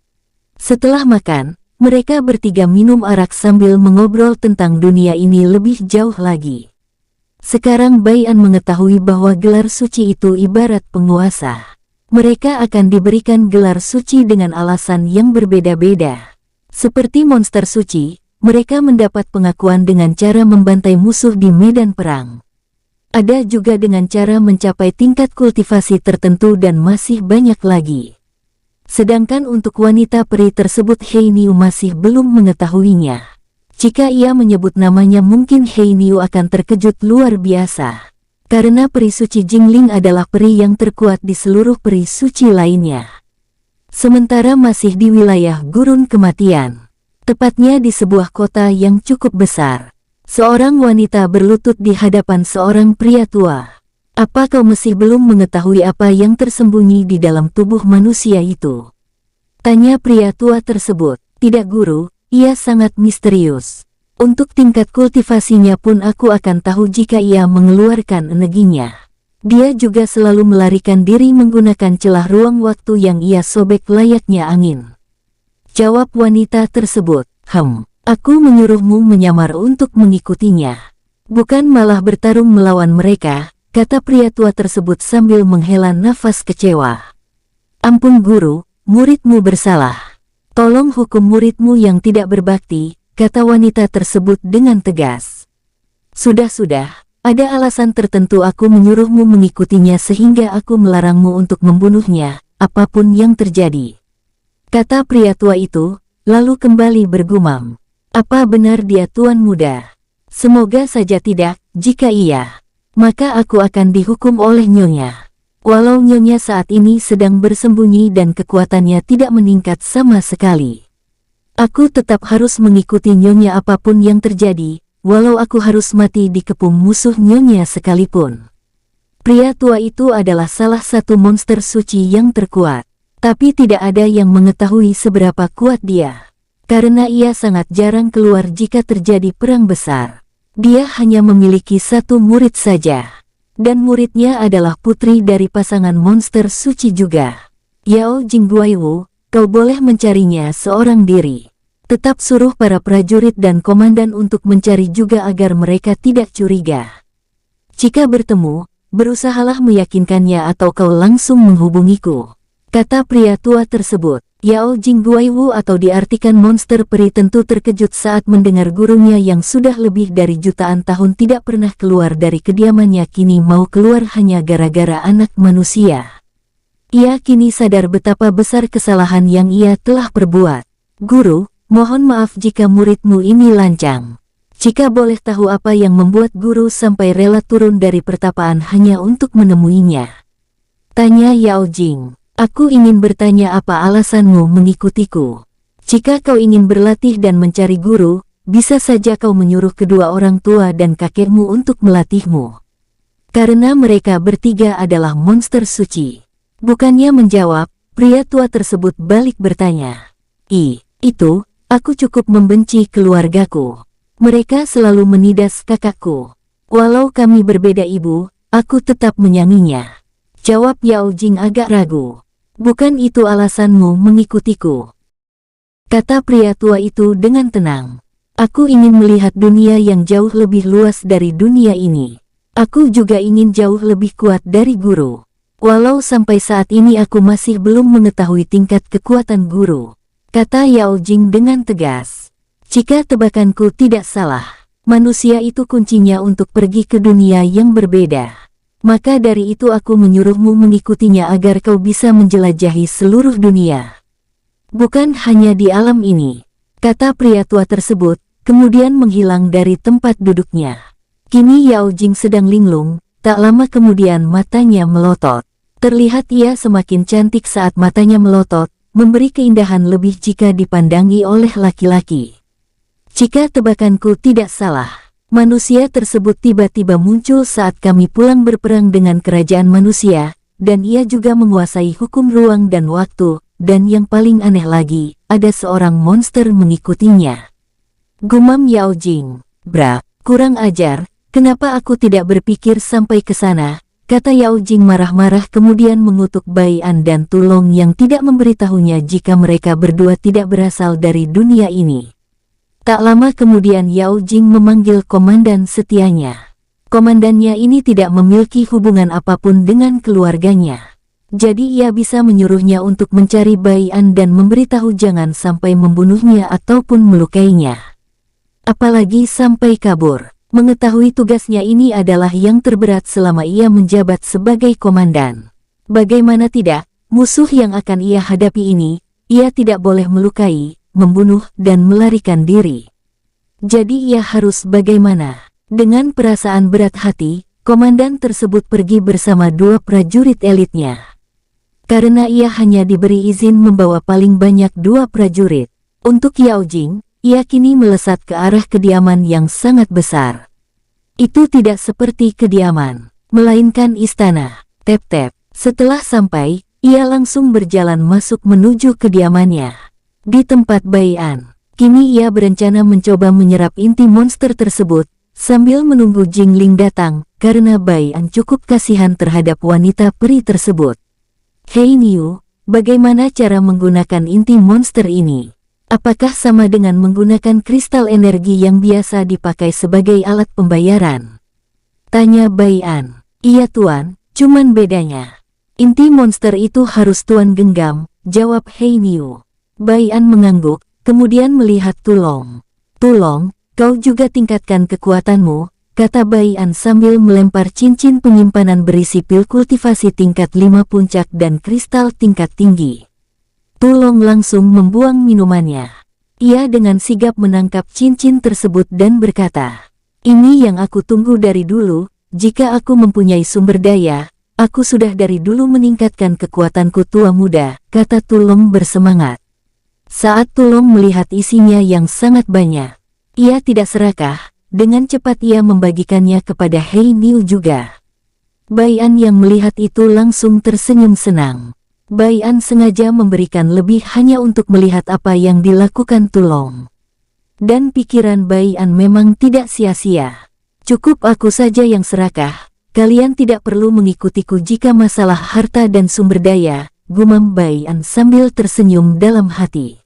Setelah makan, mereka bertiga minum arak sambil mengobrol tentang dunia ini lebih jauh lagi. Sekarang Bai An mengetahui bahwa gelar suci itu ibarat penguasa. Mereka akan diberikan gelar suci dengan alasan yang berbeda-beda. Seperti monster suci, mereka mendapat pengakuan dengan cara membantai musuh di medan perang. Ada juga dengan cara mencapai tingkat kultivasi tertentu dan masih banyak lagi. Sedangkan untuk wanita peri tersebut Hei Niu masih belum mengetahuinya. Jika ia menyebut namanya mungkin Hei Niu akan terkejut luar biasa. Karena peri suci Jingling adalah peri yang terkuat di seluruh peri suci lainnya. Sementara masih di wilayah gurun kematian. Tepatnya di sebuah kota yang cukup besar. Seorang wanita berlutut di hadapan seorang pria tua. Apa kau masih belum mengetahui apa yang tersembunyi di dalam tubuh manusia itu? Tanya pria tua tersebut. Tidak guru, ia sangat misterius. Untuk tingkat kultivasinya pun aku akan tahu jika ia mengeluarkan energinya. Dia juga selalu melarikan diri menggunakan celah ruang waktu yang ia sobek layaknya angin. Jawab wanita tersebut. Aku menyuruhmu menyamar untuk mengikutinya. Bukan malah bertarung melawan mereka, kata pria tua tersebut sambil menghela nafas kecewa. Ampun guru, muridmu bersalah. Tolong hukum muridmu yang tidak berbakti, kata wanita tersebut dengan tegas. Sudah, ada alasan tertentu aku menyuruhmu mengikutinya sehingga aku melarangmu untuk membunuhnya, apapun yang terjadi. Kata pria tua itu, lalu kembali bergumam. Apa benar dia tuan muda? Semoga saja tidak, jika iya, maka aku akan dihukum oleh nyonya. Walau nyonya saat ini sedang bersembunyi dan kekuatannya tidak meningkat sama sekali. Aku tetap harus mengikuti Nyonya apapun yang terjadi, walau aku harus mati dikepung musuh Nyonya sekalipun. Pria tua itu adalah salah satu monster suci yang terkuat. Tapi tidak ada yang mengetahui seberapa kuat dia. Karena ia sangat jarang keluar jika terjadi perang besar. Dia hanya memiliki satu murid saja. Dan muridnya adalah putri dari pasangan monster suci juga. Yao Jingguaiwu, kau boleh mencarinya seorang diri. Tetap suruh para prajurit dan komandan untuk mencari juga agar mereka tidak curiga. Jika bertemu, berusahalah meyakinkannya atau kau langsung menghubungiku. Kata pria tua tersebut. Yao Jingguaiwu atau diartikan monster peri tentu terkejut saat mendengar gurunya yang sudah lebih dari jutaan tahun tidak pernah keluar dari kediamannya kini mau keluar hanya gara-gara anak manusia. Ia kini sadar betapa besar kesalahan yang ia telah perbuat. Guru, mohon maaf jika muridmu ini lancang. Jika boleh tahu apa yang membuat guru sampai rela turun dari pertapaan hanya untuk menemuinya? Tanya Yao Jing. Aku ingin bertanya apa alasanmu mengikutiku. Jika kau ingin berlatih dan mencari guru, bisa saja kau menyuruh kedua orang tua dan kakekmu untuk melatihmu. Karena mereka bertiga adalah monster suci. Bukannya menjawab, pria tua tersebut balik bertanya. Itu, aku cukup membenci keluargaku. Mereka selalu menidas kakakku. Walau kami berbeda ibu, aku tetap menyayanginya. Jawab Yao Jing agak ragu. Bukan itu alasanmu mengikutiku. Kata pria tua itu dengan tenang. Aku ingin melihat dunia yang jauh lebih luas dari dunia ini. Aku juga ingin jauh lebih kuat dari guru. Walau sampai saat ini aku masih belum mengetahui tingkat kekuatan guru. Kata Yao Jing dengan tegas. Jika tebakanku tidak salah, manusia itu kuncinya untuk pergi ke dunia yang berbeda. Maka dari itu aku menyuruhmu mengikutinya agar kau bisa menjelajahi seluruh dunia. Bukan hanya di alam ini, kata pria tua tersebut, kemudian menghilang dari tempat duduknya. Kini Yao Jing sedang linglung, tak lama kemudian matanya melotot. Terlihat ia semakin cantik saat matanya melotot, memberi keindahan lebih jika dipandangi oleh laki-laki. Jika tebakanku tidak salah, manusia tersebut tiba-tiba muncul saat kami pulang berperang dengan kerajaan manusia, dan ia juga menguasai hukum ruang dan waktu, dan yang paling aneh lagi, ada seorang monster mengikutinya. Gumam Yao Jing. Kurang ajar, kenapa aku tidak berpikir sampai ke sana, kata Yao Jing marah-marah kemudian mengutuk Bai An dan Tulong yang tidak memberitahunya jika mereka berdua tidak berasal dari dunia ini. Tak lama kemudian Yao Jing memanggil komandan setianya. Komandannya ini tidak memiliki hubungan apapun dengan keluarganya. Jadi ia bisa menyuruhnya untuk mencari Bai An dan memberitahu jangan sampai membunuhnya ataupun melukainya. Apalagi sampai kabur. Mengetahui tugasnya ini adalah yang terberat selama ia menjabat sebagai komandan. Bagaimana tidak, musuh yang akan ia hadapi ini, ia tidak boleh melukai, membunuh, dan melarikan diri. Jadi ia harus bagaimana? Dengan perasaan berat hati, komandan tersebut pergi bersama dua prajurit elitnya. Karena ia hanya diberi izin membawa paling banyak dua prajurit. Untuk Yao Jing, ia kini melesat ke arah kediaman yang sangat besar. Itu tidak seperti kediaman, melainkan istana. Tep-tep. Setelah sampai, ia langsung berjalan masuk menuju kediamannya. Di tempat Bai An, kini ia berencana mencoba menyerap inti monster tersebut, sambil menunggu Jingling datang, karena Bai An cukup kasihan terhadap wanita peri tersebut. Hei Niu, bagaimana cara menggunakan inti monster ini? Apakah sama dengan menggunakan kristal energi yang biasa dipakai sebagai alat pembayaran? Tanya Bai An. Iya tuan, cuman bedanya inti monster itu harus tuan genggam, jawab Hei Niu. Bai An mengangguk, kemudian melihat Tulong. Tulong, kau juga tingkatkan kekuatanmu, kata Bai An sambil melempar cincin penyimpanan berisi pil kultivasi tingkat 5 puncak dan kristal tingkat tinggi. Tulong langsung membuang minumannya. Ia dengan sigap menangkap cincin tersebut dan berkata, ini yang aku tunggu dari dulu, jika aku mempunyai sumber daya, aku sudah dari dulu meningkatkan kekuatanku tua muda, kata Tulong bersemangat. Saat Tulong melihat isinya yang sangat banyak, ia tidak serakah, dengan cepat ia membagikannya kepada Hei Niu juga. Bai An yang melihat itu langsung tersenyum senang. Bai An sengaja memberikan lebih hanya untuk melihat apa yang dilakukan Tulong. Dan pikiran Bai An memang tidak sia-sia. Cukup aku saja yang serakah, kalian tidak perlu mengikutiku jika masalah harta dan sumber daya, gumam Bai An sambil tersenyum dalam hati.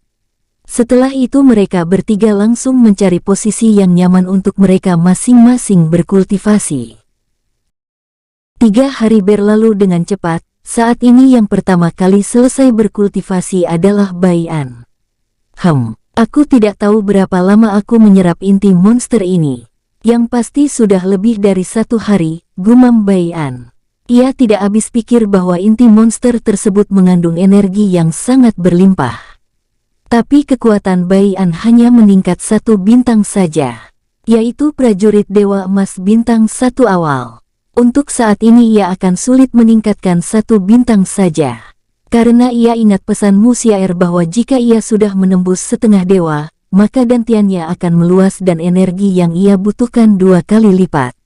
Setelah itu mereka bertiga langsung mencari posisi yang nyaman untuk mereka masing-masing berkultivasi. 3 hari berlalu dengan cepat. Saat ini yang pertama kali selesai berkultivasi adalah Bai An. Aku tidak tahu berapa lama aku menyerap inti monster ini. Yang pasti sudah lebih dari 1 hari, gumam Bai An. Ia tidak habis pikir bahwa inti monster tersebut mengandung energi yang sangat berlimpah. Tapi kekuatan Bai An hanya meningkat 1 bintang saja, yaitu prajurit Dewa Emas bintang 1 awal. Untuk saat ini ia akan sulit meningkatkan 1 bintang saja. Karena ia ingat pesan Musiaer bahwa jika ia sudah menembus setengah dewa, maka dantiannya akan meluas dan energi yang ia butuhkan 2 kali lipat.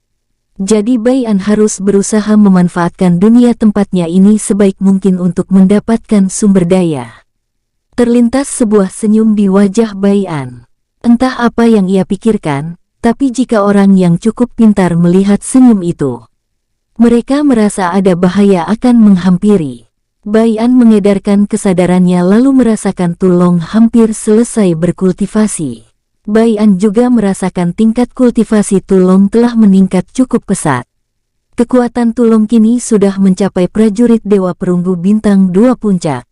Jadi Bai An harus berusaha memanfaatkan dunia tempatnya ini sebaik mungkin untuk mendapatkan sumber daya. Terlintas sebuah senyum di wajah Bai An. Entah apa yang ia pikirkan, tapi jika orang yang cukup pintar melihat senyum itu, mereka merasa ada bahaya akan menghampiri. Bai An mengedarkan kesadarannya lalu merasakan Tulong hampir selesai berkultivasi. Bai An juga merasakan tingkat kultivasi Tulong telah meningkat cukup pesat. Kekuatan Tulong kini sudah mencapai prajurit Dewa Perunggu bintang 2 puncak.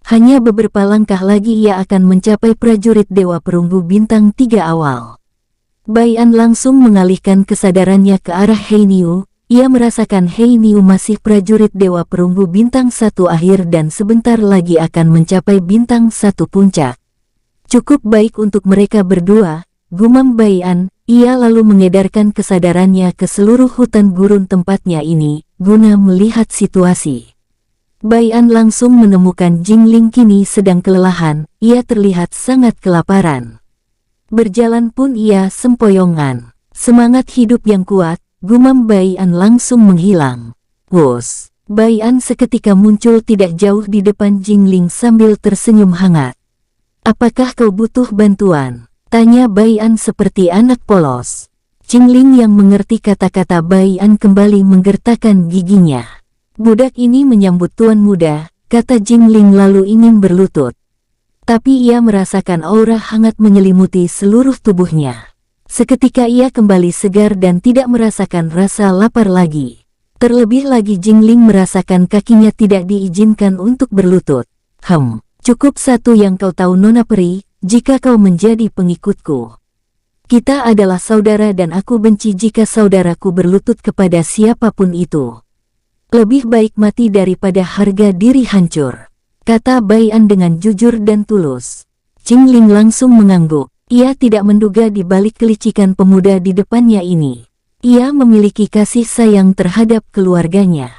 Hanya beberapa langkah lagi ia akan mencapai prajurit Dewa Perunggu bintang 3 awal. Bai An langsung mengalihkan kesadarannya ke arah Hei Niu. Ia merasakan Hei Niu masih prajurit Dewa Perunggu bintang 1 akhir dan sebentar lagi akan mencapai bintang 1 puncak. Cukup baik untuk mereka berdua, gumam Bai An. Ia lalu mengedarkan kesadarannya ke seluruh hutan gurun tempatnya ini, guna melihat situasi. Bai An langsung menemukan Jingling kini sedang kelelahan, ia terlihat sangat kelaparan. Berjalan pun ia sempoyongan. Semangat hidup yang kuat, gumam Bai An langsung menghilang. Wos, Bai An seketika muncul tidak jauh di depan Jingling sambil tersenyum hangat. Apakah kau butuh bantuan? Tanya Bai An seperti anak polos. Jingling yang mengerti kata-kata Bai An kembali menggertakkan giginya. Budak ini menyambut tuan muda, kata Jingling lalu ingin berlutut. Tapi ia merasakan aura hangat menyelimuti seluruh tubuhnya. Seketika ia kembali segar dan tidak merasakan rasa lapar lagi. Terlebih lagi Jingling merasakan kakinya tidak diizinkan untuk berlutut. Cukup satu yang kau tahu Nona Peri, jika kau menjadi pengikutku. Kita adalah saudara dan aku benci jika saudaraku berlutut kepada siapapun itu. Lebih baik mati daripada harga diri hancur, kata Bai An dengan jujur dan tulus. Jingling langsung mengangguk. Ia tidak menduga di balik kelicikan pemuda di depannya ini, ia memiliki kasih sayang terhadap keluarganya.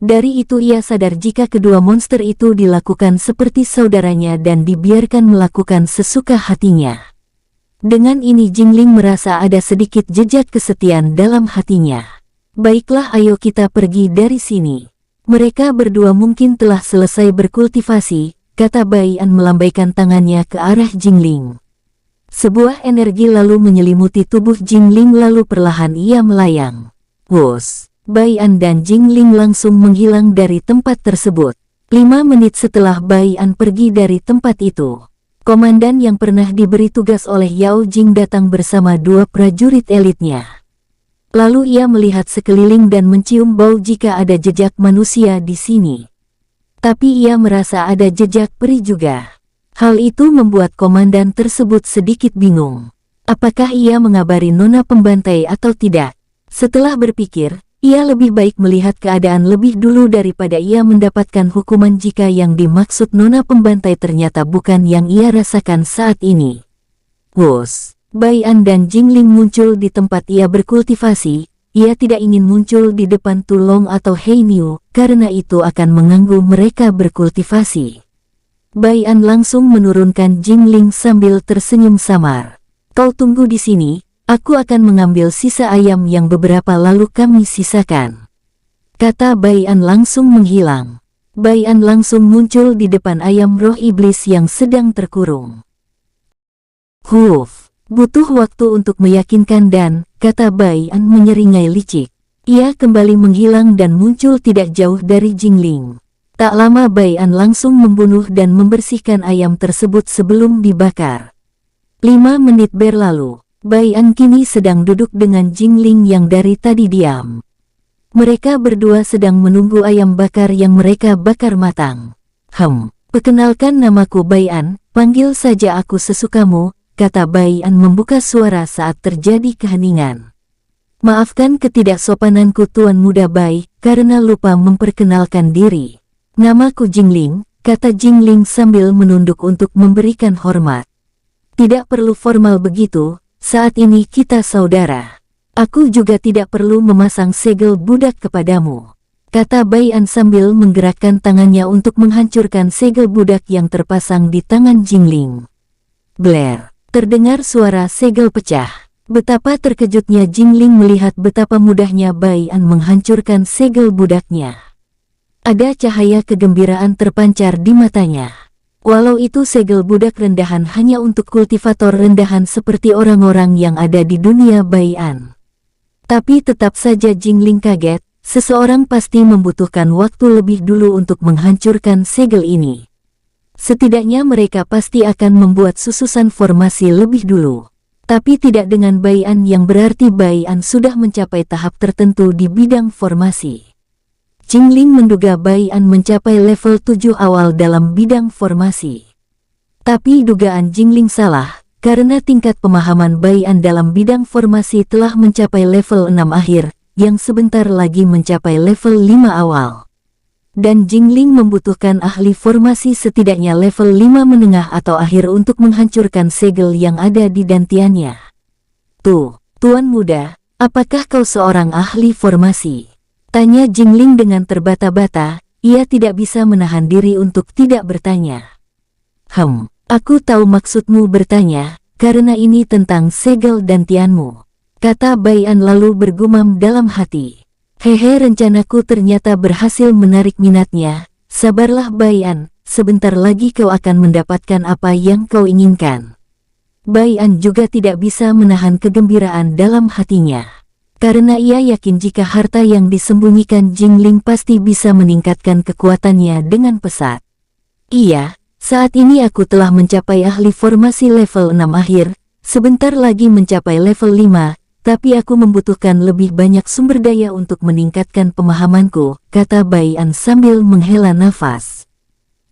Dari itu ia sadar jika kedua monster itu dilakukan seperti saudaranya dan dibiarkan melakukan sesuka hatinya. Dengan ini Jingling merasa ada sedikit jejak kesetiaan dalam hatinya. Baiklah, ayo kita pergi dari sini. Mereka berdua mungkin telah selesai berkultivasi, kata Bai An melambaikan tangannya ke arah Jingling. Sebuah energi lalu menyelimuti tubuh Jingling lalu perlahan ia melayang. Wos, Bai An dan Jingling langsung menghilang dari tempat tersebut. 5 menit setelah Bai An pergi dari tempat itu, komandan yang pernah diberi tugas oleh Yao Jing datang bersama 2 prajurit elitnya. Lalu ia melihat sekeliling dan mencium bau jika ada jejak manusia di sini. Tapi ia merasa ada jejak peri juga. Hal itu membuat komandan tersebut sedikit bingung. Apakah ia mengabari Nona Pembantai atau tidak? Setelah berpikir, ia lebih baik melihat keadaan lebih dulu daripada ia mendapatkan hukuman jika yang dimaksud Nona Pembantai ternyata bukan yang ia rasakan saat ini. Wos, Bai An dan Jingling muncul di tempat ia berkultivasi. Ia tidak ingin muncul di depan Tulong atau Hei Niu, karena itu akan mengganggu mereka berkultivasi. Bai An langsung menurunkan Jingling sambil tersenyum samar. Kau tunggu di sini, aku akan mengambil sisa ayam yang beberapa lalu kami sisakan. Kata Bai An langsung menghilang. Bai An langsung muncul di depan ayam roh iblis yang sedang terkurung. Huf, butuh waktu untuk meyakinkan dan, kata Bai An menyeringai licik. Ia kembali menghilang dan muncul tidak jauh dari Jingling. Tak lama Bai An langsung membunuh dan membersihkan ayam tersebut sebelum dibakar. 5 menit berlalu, Bai An kini sedang duduk dengan Jingling yang dari tadi diam. Mereka berdua sedang menunggu ayam bakar yang mereka bakar matang. Perkenalkan namaku Bai An, panggil saja aku sesukamu, kata Bai An membuka suara saat terjadi keheningan. Maafkan ketidaksopananku Tuan Muda Bai, karena lupa memperkenalkan diri. Namaku Jingling, kata Jingling sambil menunduk untuk memberikan hormat. Tidak perlu formal begitu, saat ini kita saudara. Aku juga tidak perlu memasang segel budak kepadamu, kata Bai An sambil menggerakkan tangannya untuk menghancurkan segel budak yang terpasang di tangan Jingling. Blair, terdengar suara segel pecah. Betapa terkejutnya Jingling melihat betapa mudahnya Bai An menghancurkan segel budaknya. Ada cahaya kegembiraan terpancar di matanya. Walau itu segel budak rendahan hanya untuk kultivator rendahan seperti orang-orang yang ada di dunia Bai An. Tapi tetap saja Jingling kaget, seseorang pasti membutuhkan waktu lebih dulu untuk menghancurkan segel ini. Setidaknya mereka pasti akan membuat susunan formasi lebih dulu. Tapi tidak dengan Bai An yang berarti Bai An sudah mencapai tahap tertentu di bidang formasi. Jingling menduga Bai An mencapai level 7 awal dalam bidang formasi. Tapi dugaan Jingling salah, karena tingkat pemahaman Bai An dalam bidang formasi telah mencapai level 6 akhir, yang sebentar lagi mencapai level 5 awal. Dan Jingling membutuhkan ahli formasi setidaknya level 5 menengah atau akhir untuk menghancurkan segel yang ada di dantiannya. Tuan Muda, apakah kau seorang ahli formasi? Tanya Jingling dengan terbata-bata, ia tidak bisa menahan diri untuk tidak bertanya. Aku tahu maksudmu bertanya, karena ini tentang segel dantianmu, kata Bai An lalu bergumam dalam hati. Hehe, rencanaku ternyata berhasil menarik minatnya. Sabarlah Bai An, sebentar lagi kau akan mendapatkan apa yang kau inginkan. Bai An juga tidak bisa menahan kegembiraan dalam hatinya. Karena ia yakin jika harta yang disembunyikan Jingling pasti bisa meningkatkan kekuatannya dengan pesat. Iya, saat ini aku telah mencapai ahli formasi level 6 akhir, sebentar lagi mencapai level 5, tapi aku membutuhkan lebih banyak sumber daya untuk meningkatkan pemahamanku, kata Bai An sambil menghela nafas.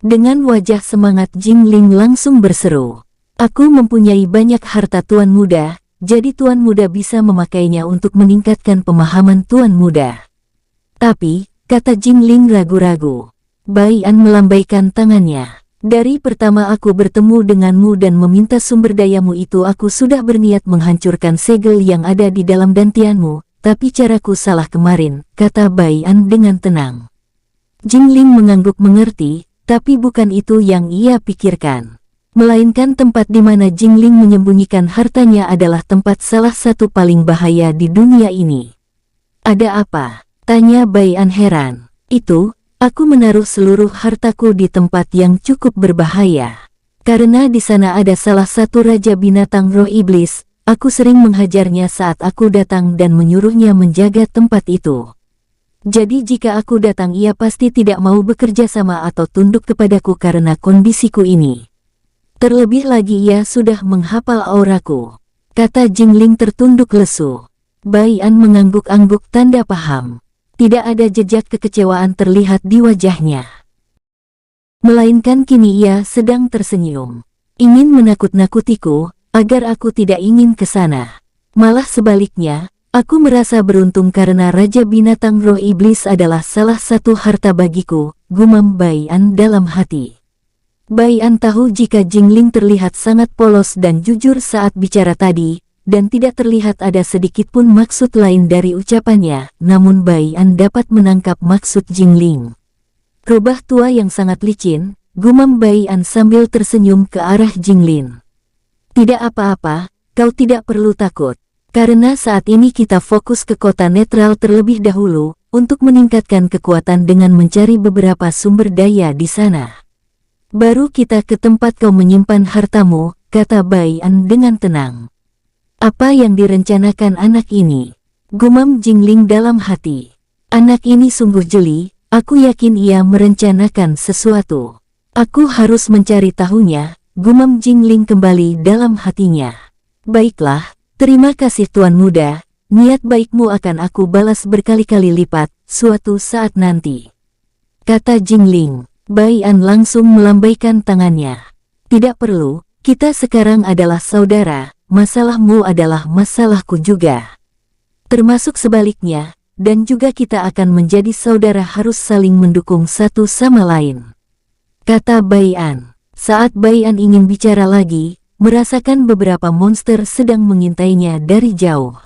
Dengan wajah semangat Jingling langsung berseru, aku mempunyai banyak harta Tuan Muda, jadi Tuan Muda bisa memakainya untuk meningkatkan pemahaman Tuan Muda. Tapi, kata Jingling ragu-ragu. Bai An melambaikan tangannya. Dari pertama aku bertemu denganmu dan meminta sumber dayamu itu aku sudah berniat menghancurkan segel yang ada di dalam dantianmu, tapi caraku salah kemarin, kata Bai An dengan tenang. Jingling mengangguk mengerti, tapi bukan itu yang ia pikirkan. Melainkan tempat di mana Jingling menyembunyikan hartanya adalah tempat salah satu paling bahaya di dunia ini. Ada apa? Tanya Bai An heran. Itu, aku menaruh seluruh hartaku di tempat yang cukup berbahaya. Karena di sana ada salah satu raja binatang roh iblis, aku sering menghajarnya saat aku datang dan menyuruhnya menjaga tempat itu. Jadi jika aku datang ia pasti tidak mau bekerja sama atau tunduk kepadaku karena kondisiku ini. Terlebih lagi ia sudah menghafal auraku, kata Jingling tertunduk lesu. Bai An mengangguk-angguk tanda paham. Tidak ada jejak kekecewaan terlihat di wajahnya. Melainkan kini ia sedang tersenyum. Ingin menakut-nakutiku, agar aku tidak ingin ke sana. Malah sebaliknya, aku merasa beruntung karena Raja Binatang Roh Iblis adalah salah satu harta bagiku, gumam Bai An dalam hati. Bai An tahu jika Jingling terlihat sangat polos dan jujur saat bicara tadi, dan tidak terlihat ada sedikit pun maksud lain dari ucapannya, namun Bai An dapat menangkap maksud Jingling. Rubah tua yang sangat licin, gumam Bai An sambil tersenyum ke arah Jinglin. Tidak apa-apa, kau tidak perlu takut. Karena saat ini kita fokus ke kota netral terlebih dahulu, untuk meningkatkan kekuatan dengan mencari beberapa sumber daya di sana. Baru kita ke tempat kau menyimpan hartamu, kata Bai An dengan tenang. Apa yang direncanakan anak ini? Gumam Jingling dalam hati. Anak ini sungguh jeli, aku yakin ia merencanakan sesuatu. Aku harus mencari tahunya, gumam Jingling kembali dalam hatinya. Baiklah, terima kasih Tuan Muda, niat baikmu akan aku balas berkali-kali lipat, suatu saat nanti. Kata Jingling. Bai An langsung melambaikan tangannya. Tidak perlu, kita sekarang adalah saudara, masalahmu adalah masalahku juga. Termasuk sebaliknya, dan juga kita akan menjadi saudara harus saling mendukung satu sama lain. Kata Bai An. Saat Bai An ingin bicara lagi, merasakan beberapa monster sedang mengintainya dari jauh.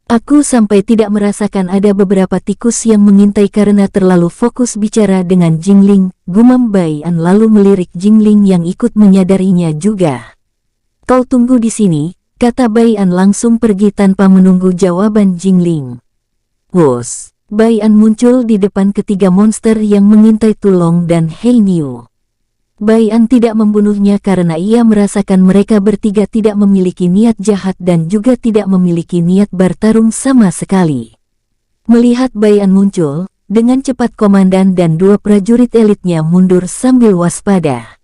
Aku sampai tidak merasakan ada beberapa tikus yang mengintai karena terlalu fokus bicara dengan Jingling, gumam Bai An lalu melirik Jingling yang ikut menyadarinya juga. Kau tunggu di sini, kata Bai An langsung pergi tanpa menunggu jawaban Jingling. Wos, Bai An muncul di depan ketiga monster yang mengintai Tulong dan Hei Niu. Bai An tidak membunuhnya karena ia merasakan mereka bertiga tidak memiliki niat jahat dan juga tidak memiliki niat bertarung sama sekali. Melihat Bai An muncul, dengan cepat komandan dan dua prajurit elitnya mundur sambil waspada.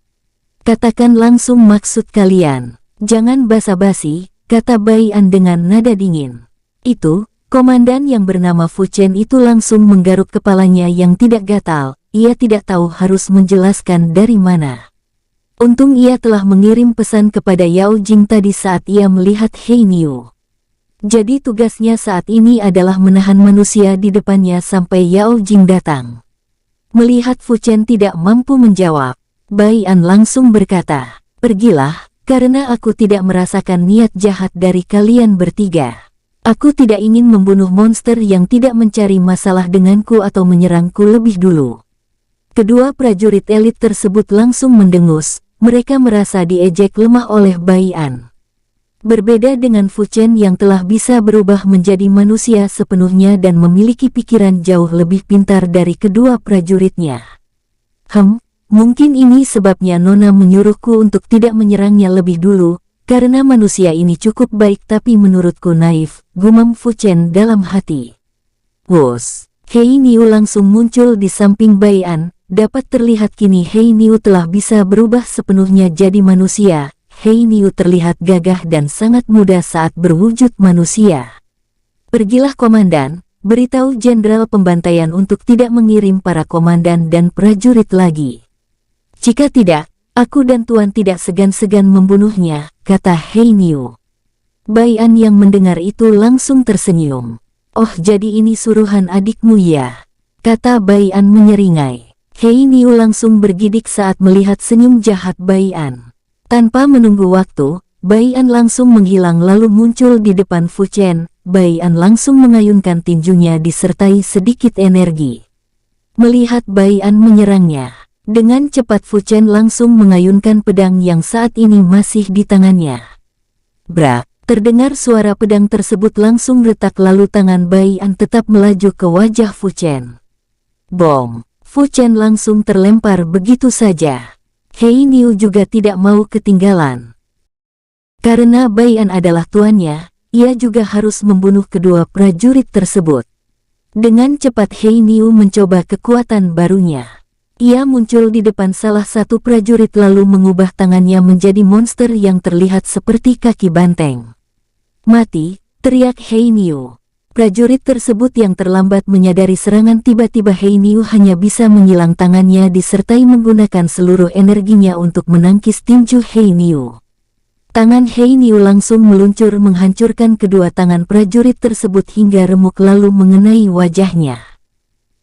Katakan langsung maksud kalian. Jangan basa-basi, kata Bai An dengan nada dingin. Itu, komandan yang bernama Fu Chen itu langsung menggaruk kepalanya yang tidak gatal. Ia tidak tahu harus menjelaskan dari mana. Untung ia telah mengirim pesan kepada Yao Jing tadi saat ia melihat Hei Niu. Jadi tugasnya saat ini adalah menahan manusia di depannya sampai Yao Jing datang. Melihat Fu Chen tidak mampu menjawab, Bai An langsung berkata, "Pergilah, karena aku tidak merasakan niat jahat dari kalian bertiga. Aku tidak ingin membunuh monster yang tidak mencari masalah denganku atau menyerangku lebih dulu." Kedua prajurit elit tersebut langsung mendengus, mereka merasa diejek lemah oleh Bai An. Berbeda dengan Fu Chen yang telah bisa berubah menjadi manusia sepenuhnya dan memiliki pikiran jauh lebih pintar dari kedua prajuritnya. Mungkin ini sebabnya Nona menyuruhku untuk tidak menyerangnya lebih dulu, karena manusia ini cukup baik tapi menurutku naif, gumam Fu Chen dalam hati. Wos, Hei Niu langsung muncul di samping Bai An. Dapat terlihat kini Hei Niu telah bisa berubah sepenuhnya jadi manusia. Hei Niu terlihat gagah dan sangat muda saat berwujud manusia. Pergilah komandan, beritahu jenderal pembantaian untuk tidak mengirim para komandan dan prajurit lagi. Jika tidak, aku dan tuan tidak segan-segan membunuhnya, kata Hei Niu. Bai An yang mendengar itu langsung tersenyum. Oh, jadi ini suruhan adikmu ya, kata Bai An menyeringai. Hei Niu langsung bergidik saat melihat senyum jahat Bai An. Tanpa menunggu waktu, Bai An langsung menghilang lalu muncul di depan Fu Chen. Bai An langsung mengayunkan tinjunya disertai sedikit energi. Melihat Bai An menyerangnya, dengan cepat Fu Chen langsung mengayunkan pedang yang saat ini masih di tangannya. Brak, terdengar suara pedang tersebut langsung retak lalu tangan Bai An tetap melaju ke wajah Fu Chen. Bom! Fu Chen langsung terlempar begitu saja. Hei Niu juga tidak mau ketinggalan. Karena Bai An adalah tuannya, ia juga harus membunuh kedua prajurit tersebut. Dengan cepat Hei Niu mencoba kekuatan barunya. Ia muncul di depan salah satu prajurit lalu mengubah tangannya menjadi monster yang terlihat seperti kaki banteng. Mati, teriak Hei Niu. Prajurit tersebut yang terlambat menyadari serangan tiba-tiba Hei Niu hanya bisa menyilang tangannya disertai menggunakan seluruh energinya untuk menangkis tinju Hei Niu. Tangan Hei Niu langsung meluncur menghancurkan kedua tangan prajurit tersebut hingga remuk lalu mengenai wajahnya.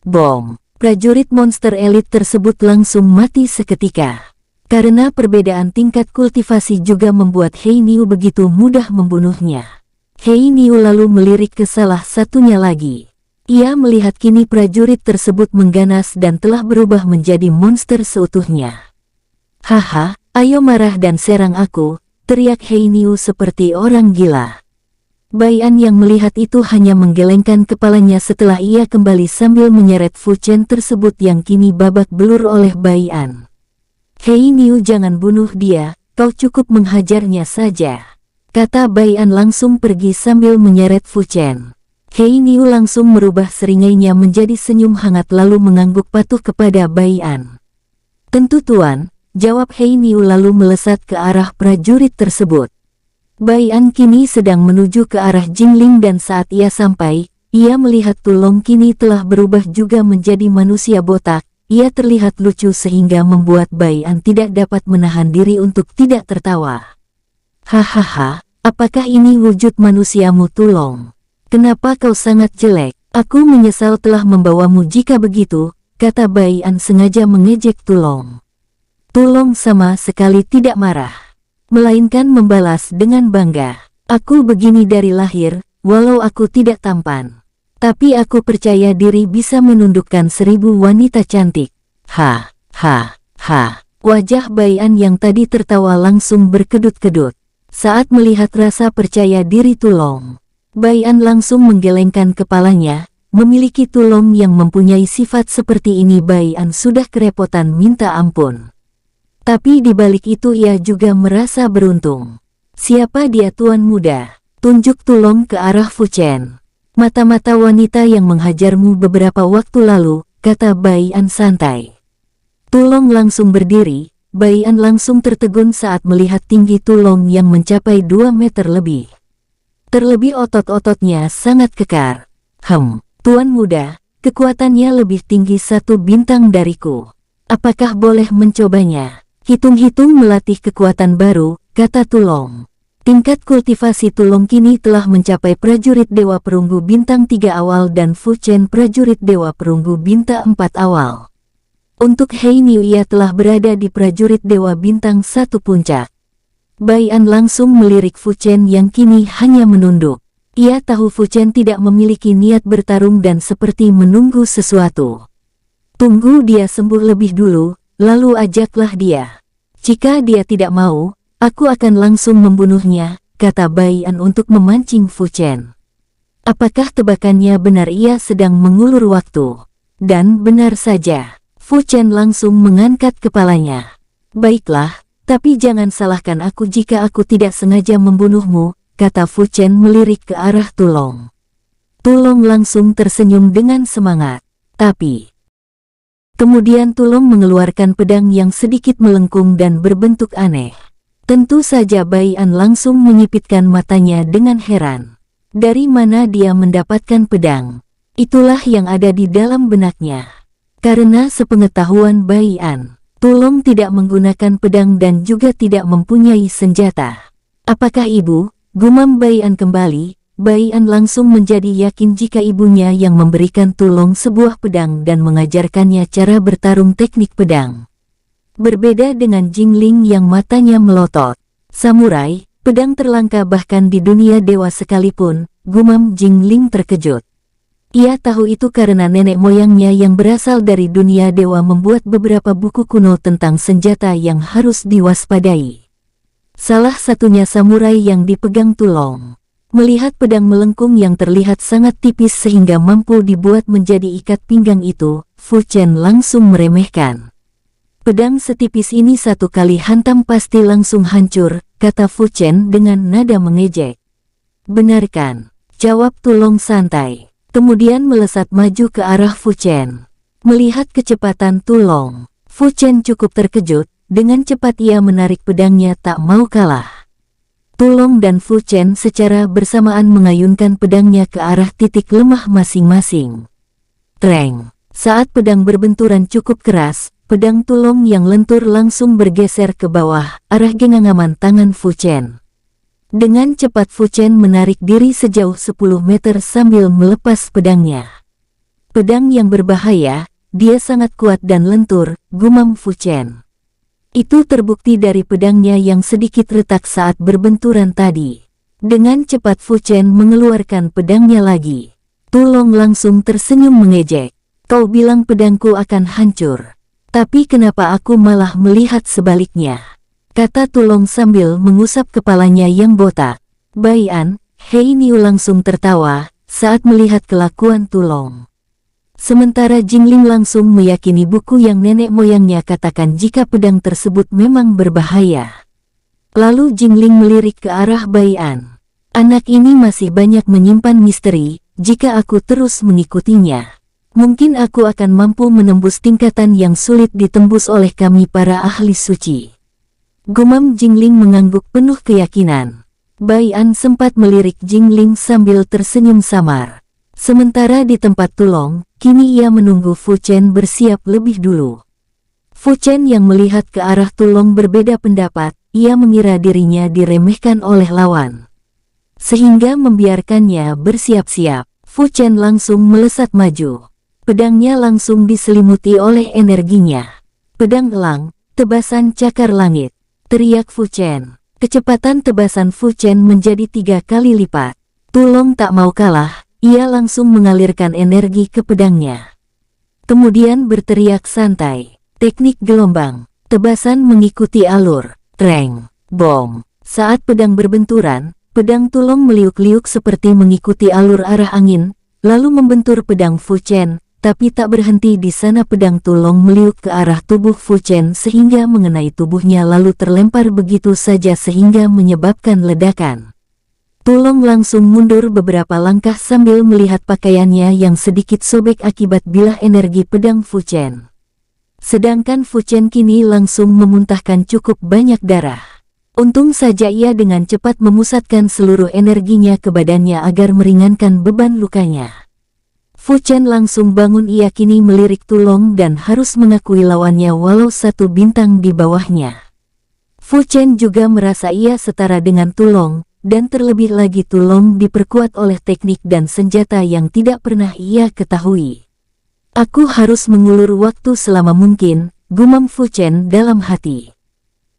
Bom! Prajurit monster elit tersebut langsung mati seketika. Karena perbedaan tingkat kultivasi juga membuat Hei Niu begitu mudah membunuhnya. Hei Niu lalu melirik ke salah satunya lagi. Ia melihat kini prajurit tersebut mengganas dan telah berubah menjadi monster seutuhnya. "Haha, ayo marah dan serang aku," teriak Hei Niu seperti orang gila. Bai An yang melihat itu hanya menggelengkan kepalanya setelah ia kembali sambil menyeret Fu Chen tersebut yang kini babak belur oleh Bai An. "Hei Niu, jangan bunuh dia, kau cukup menghajarnya saja," kata Bai An langsung pergi sambil menyeret Fu Chen. Hei Niu langsung merubah seringainya menjadi senyum hangat lalu mengangguk patuh kepada Bai An. "Tentu tuan," jawab Hei Niu lalu melesat ke arah prajurit tersebut. Bai An kini sedang menuju ke arah Jingling dan saat ia sampai, ia melihat Tulong kini telah berubah juga menjadi manusia botak. Ia terlihat lucu sehingga membuat Bai An tidak dapat menahan diri untuk tidak tertawa. "Hahaha, apakah ini wujud manusiamu Tulong? Kenapa kau sangat jelek? Aku menyesal telah membawamu jika begitu," kata Bai An sengaja mengejek Tulong. Tulong sama sekali tidak marah, melainkan membalas dengan bangga. "Aku begini dari lahir, walau aku tidak tampan. Tapi aku percaya diri bisa menundukkan 1000 wanita cantik." Ha. Wajah Bai An yang tadi tertawa langsung berkedut-kedut. Saat melihat rasa percaya diri Tulong, Bai An langsung menggelengkan kepalanya. Memiliki Tulong yang mempunyai sifat seperti ini, Bai An sudah kerepotan minta ampun. Tapi di balik itu ia juga merasa beruntung. "Siapa dia tuan muda?" tunjuk Tulong ke arah Fu Chen. "Mata-mata wanita yang menghajarmu beberapa waktu lalu," kata Bai An santai. Tulong langsung berdiri. Bai An langsung tertegun saat melihat tinggi Tulong yang mencapai 2 meter lebih. Terlebih otot-ototnya sangat kekar. Tuan muda, kekuatannya lebih tinggi 1 bintang dariku. Apakah boleh mencobanya? Hitung-hitung melatih kekuatan baru," kata Tulong. Tingkat kultivasi Tulong kini telah mencapai prajurit Dewa Perunggu bintang 3 awal dan Fu Chen prajurit Dewa Perunggu bintang 4 awal. Untuk Hei Niu ia telah berada di prajurit Dewa bintang 1 puncak. Bai An langsung melirik Fu Chen yang kini hanya menunduk. Ia tahu Fu Chen tidak memiliki niat bertarung dan seperti menunggu sesuatu. "Tunggu dia sembuh lebih dulu, lalu ajaklah dia. Jika dia tidak mau, aku akan langsung membunuhnya," kata Bai An untuk memancing Fu Chen. Apakah tebakannya benar ia sedang mengulur waktu? Dan benar saja, Fu Chen langsung mengangkat kepalanya. "Baiklah, tapi jangan salahkan aku jika aku tidak sengaja membunuhmu," kata Fu Chen melirik ke arah Tulong. Tulong langsung tersenyum dengan semangat. Tapi kemudian Tulong mengeluarkan pedang yang sedikit melengkung dan berbentuk aneh. Tentu saja Bai An langsung menyipitkan matanya dengan heran. Dari mana dia mendapatkan pedang? Itulah yang ada di dalam benaknya. Karena sepengetahuan Bai An, Tulong tidak menggunakan pedang dan juga tidak mempunyai senjata. "Apakah ibu?" gumam Bai An kembali. Bai An langsung menjadi yakin jika ibunya yang memberikan Tulong sebuah pedang dan mengajarkannya cara bertarung teknik pedang. Berbeda dengan Jingling yang matanya melotot. "Samurai, pedang terlangka bahkan di dunia dewa sekalipun," gumam Jingling terkejut. Ia tahu itu karena nenek moyangnya yang berasal dari dunia dewa membuat beberapa buku kuno tentang senjata yang harus diwaspadai. Salah satunya samurai yang dipegang Tulong. Melihat pedang melengkung yang terlihat sangat tipis sehingga mampu dibuat menjadi ikat pinggang itu, Fu Chen langsung meremehkan. "Pedang setipis ini 1 kali hantam pasti langsung hancur," kata Fu Chen dengan nada mengejek. "Benarkan?" jawab Tulong santai. Kemudian melesat maju ke arah Fu Chen. Melihat kecepatan Tulong, Fu Chen cukup terkejut. Dengan cepat ia menarik pedangnya tak mau kalah. Tulong dan Fu Chen secara bersamaan mengayunkan pedangnya ke arah titik lemah masing-masing. Treng! Saat pedang berbenturan cukup keras, pedang Tulong yang lentur langsung bergeser ke bawah, arah genggaman tangan Fu Chen. Dengan cepat Fu Chen menarik diri sejauh 10 meter sambil melepas pedangnya. "Pedang yang berbahaya, dia sangat kuat dan lentur," gumam Fu Chen. Itu terbukti dari pedangnya yang sedikit retak saat berbenturan tadi. Dengan cepat Fu Chen mengeluarkan pedangnya lagi. Tulong langsung tersenyum mengejek. Kau bilang pedangku akan hancur. Tapi kenapa aku malah melihat sebaliknya? Kata Tulong sambil mengusap kepalanya yang botak. Bai'an, Hei Niu langsung tertawa saat melihat kelakuan Tulong. Sementara Jingling langsung meyakini buku yang nenek moyangnya katakan jika pedang tersebut memang berbahaya. Lalu Jingling melirik ke arah Bai'an. Anak ini masih banyak menyimpan misteri, jika aku terus mengikutinya. Mungkin aku akan mampu menembus tingkatan yang sulit ditembus oleh kami para ahli suci. Gumam Jingling mengangguk penuh keyakinan. Bai'an sempat melirik Jingling sambil tersenyum samar. Sementara di tempat Tulong, kini ia menunggu Fu Chen bersiap lebih dulu. Fu Chen yang melihat ke arah Tulong berbeda pendapat, ia mengira dirinya diremehkan oleh lawan. Sehingga membiarkannya bersiap-siap. Fu Chen langsung melesat maju. Pedangnya langsung diselimuti oleh energinya. Pedang elang, tebasan cakar langit. Teriak Fu Chen. Kecepatan tebasan Fu Chen menjadi 3 kali lipat. Tulong tak mau kalah, ia langsung mengalirkan energi ke pedangnya. Kemudian berteriak santai. Teknik gelombang. Tebasan mengikuti alur. Treng. Bom. Saat pedang berbenturan, pedang Tulong meliuk-liuk seperti mengikuti alur arah angin, lalu membentur pedang Fu Chen. Tapi tak berhenti di sana, pedang Tulong meliuk ke arah tubuh Fu Chen sehingga mengenai tubuhnya lalu terlempar begitu saja sehingga menyebabkan ledakan. Tulong langsung mundur beberapa langkah sambil melihat pakaiannya yang sedikit sobek akibat bilah energi pedang Fu Chen. Sedangkan Fu Chen kini langsung memuntahkan cukup banyak darah. Untung saja ia dengan cepat memusatkan seluruh energinya ke badannya agar meringankan beban lukanya. Fu Chen langsung bangun, ia kini melirik Tulong dan harus mengakui lawannya walau 1 bintang di bawahnya. Fu Chen juga merasa ia setara dengan Tulong, dan terlebih lagi Tulong diperkuat oleh teknik dan senjata yang tidak pernah ia ketahui. Aku harus mengulur waktu selama mungkin, gumam Fu Chen dalam hati.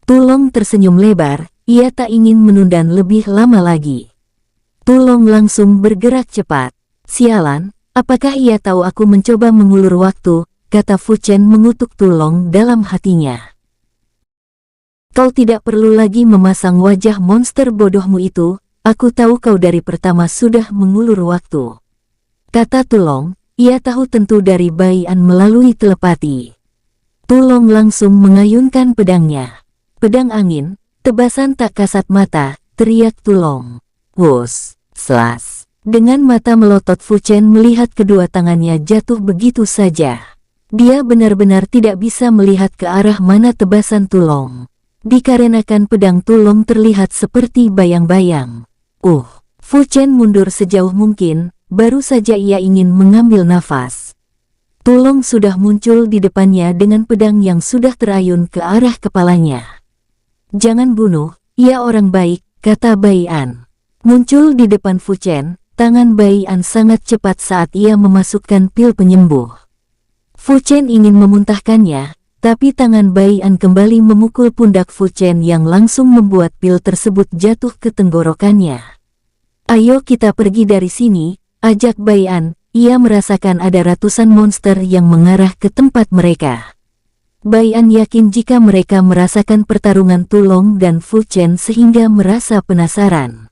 Tulong tersenyum lebar, ia tak ingin menunda lebih lama lagi. Tulong langsung bergerak cepat. Sialan. Apakah ia tahu aku mencoba mengulur waktu, kata Fu Chen mengutuk Tulong dalam hatinya. Kau tidak perlu lagi memasang wajah monster bodohmu itu, aku tahu kau dari pertama sudah mengulur waktu. Kata Tulong, ia tahu tentu dari Bai'an melalui telepati. Tulong langsung mengayunkan pedangnya. Pedang angin, tebasan tak kasat mata, teriak Tulong. Wus, slas. Dengan mata melotot Fu Chen melihat kedua tangannya jatuh begitu saja. Dia benar-benar tidak bisa melihat ke arah mana tebasan Tulong. Dikarenakan pedang Tulong terlihat seperti bayang-bayang. Fu Chen mundur sejauh mungkin, baru saja ia ingin mengambil nafas. Tulong sudah muncul di depannya dengan pedang yang sudah terayun ke arah kepalanya. Jangan bunuh, ia orang baik, kata Bai'an. Muncul di depan Fu Chen. Tangan Bai'an sangat cepat saat ia memasukkan pil penyembuh. Fu Chen ingin memuntahkannya, tapi tangan Bai'an kembali memukul pundak Fu Chen yang langsung membuat pil tersebut jatuh ke tenggorokannya. Ayo kita pergi dari sini, ajak Bai'an, ia merasakan ada ratusan monster yang mengarah ke tempat mereka. Bai'an yakin jika mereka merasakan pertarungan Tulong dan Fu Chen sehingga merasa penasaran.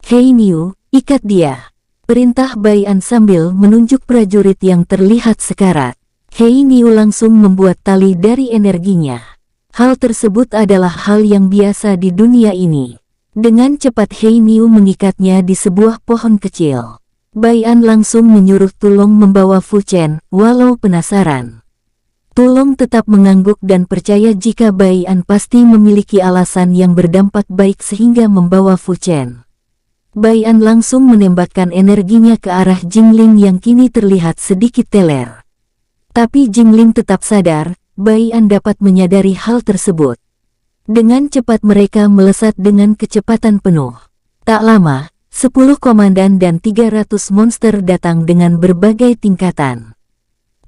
Hei Niu, ikat dia. Perintah Bai'an sambil menunjuk prajurit yang terlihat sekarat. Hei Niu langsung membuat tali dari energinya. Hal tersebut adalah hal yang biasa di dunia ini. Dengan cepat Hei Niu mengikatnya di sebuah pohon kecil. Bai'an langsung menyuruh Tulong membawa Fu Chen, walau penasaran. Tulong tetap mengangguk dan percaya jika Bai'an pasti memiliki alasan yang berdampak baik sehingga membawa Fu Chen. Bai'an langsung menembakkan energinya ke arah Jingling yang kini terlihat sedikit teler. Tapi Jingling tetap sadar, Bai'an dapat menyadari hal tersebut. Dengan cepat mereka melesat dengan kecepatan penuh. Tak lama, 10 komandan dan 300 monster datang dengan berbagai tingkatan.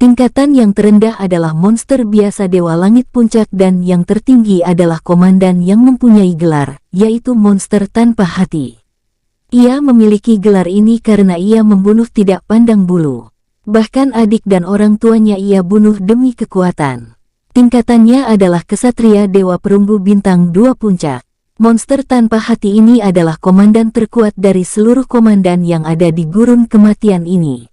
Tingkatan yang terendah adalah monster biasa Dewa Langit Puncak dan yang tertinggi adalah komandan yang mempunyai gelar, yaitu monster tanpa hati. Ia memiliki gelar ini karena ia membunuh tidak pandang bulu. Bahkan adik dan orang tuanya ia bunuh demi kekuatan. Tingkatannya adalah kesatria Dewa Perunggu bintang 2 puncak. Monster tanpa hati ini adalah komandan terkuat dari seluruh komandan yang ada di gurun kematian ini.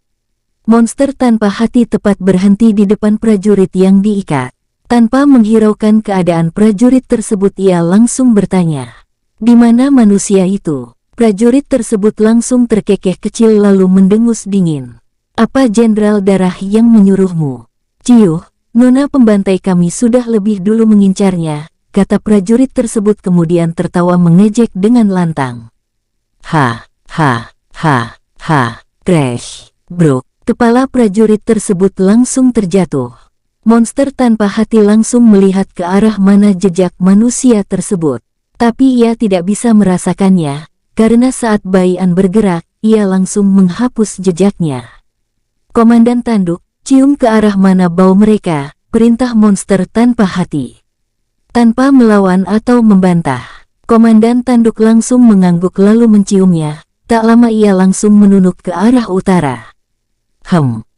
Monster tanpa hati tepat berhenti di depan prajurit yang diikat. Tanpa menghiraukan keadaan prajurit tersebut, ia langsung bertanya, "Di mana manusia itu?" Prajurit tersebut langsung terkekeh kecil lalu mendengus dingin. "Apa Jenderal Darah yang menyuruhmu?" "Ciuh, Nona pembantai kami sudah lebih dulu mengincarnya," kata prajurit tersebut kemudian tertawa mengejek dengan lantang. "Ha, ha, ha, ha, crash, bro." Kepala prajurit tersebut langsung terjatuh. Monster tanpa hati langsung melihat ke arah mana jejak manusia tersebut. Tapi ia tidak bisa merasakannya, karena saat Bai-an bergerak, ia langsung menghapus jejaknya. "Komandan Tanduk, cium ke arah mana bau mereka," perintah monster tanpa hati. Tanpa melawan atau membantah, Komandan Tanduk langsung mengangguk lalu menciumnya. Tak lama ia langsung menunjuk ke arah utara.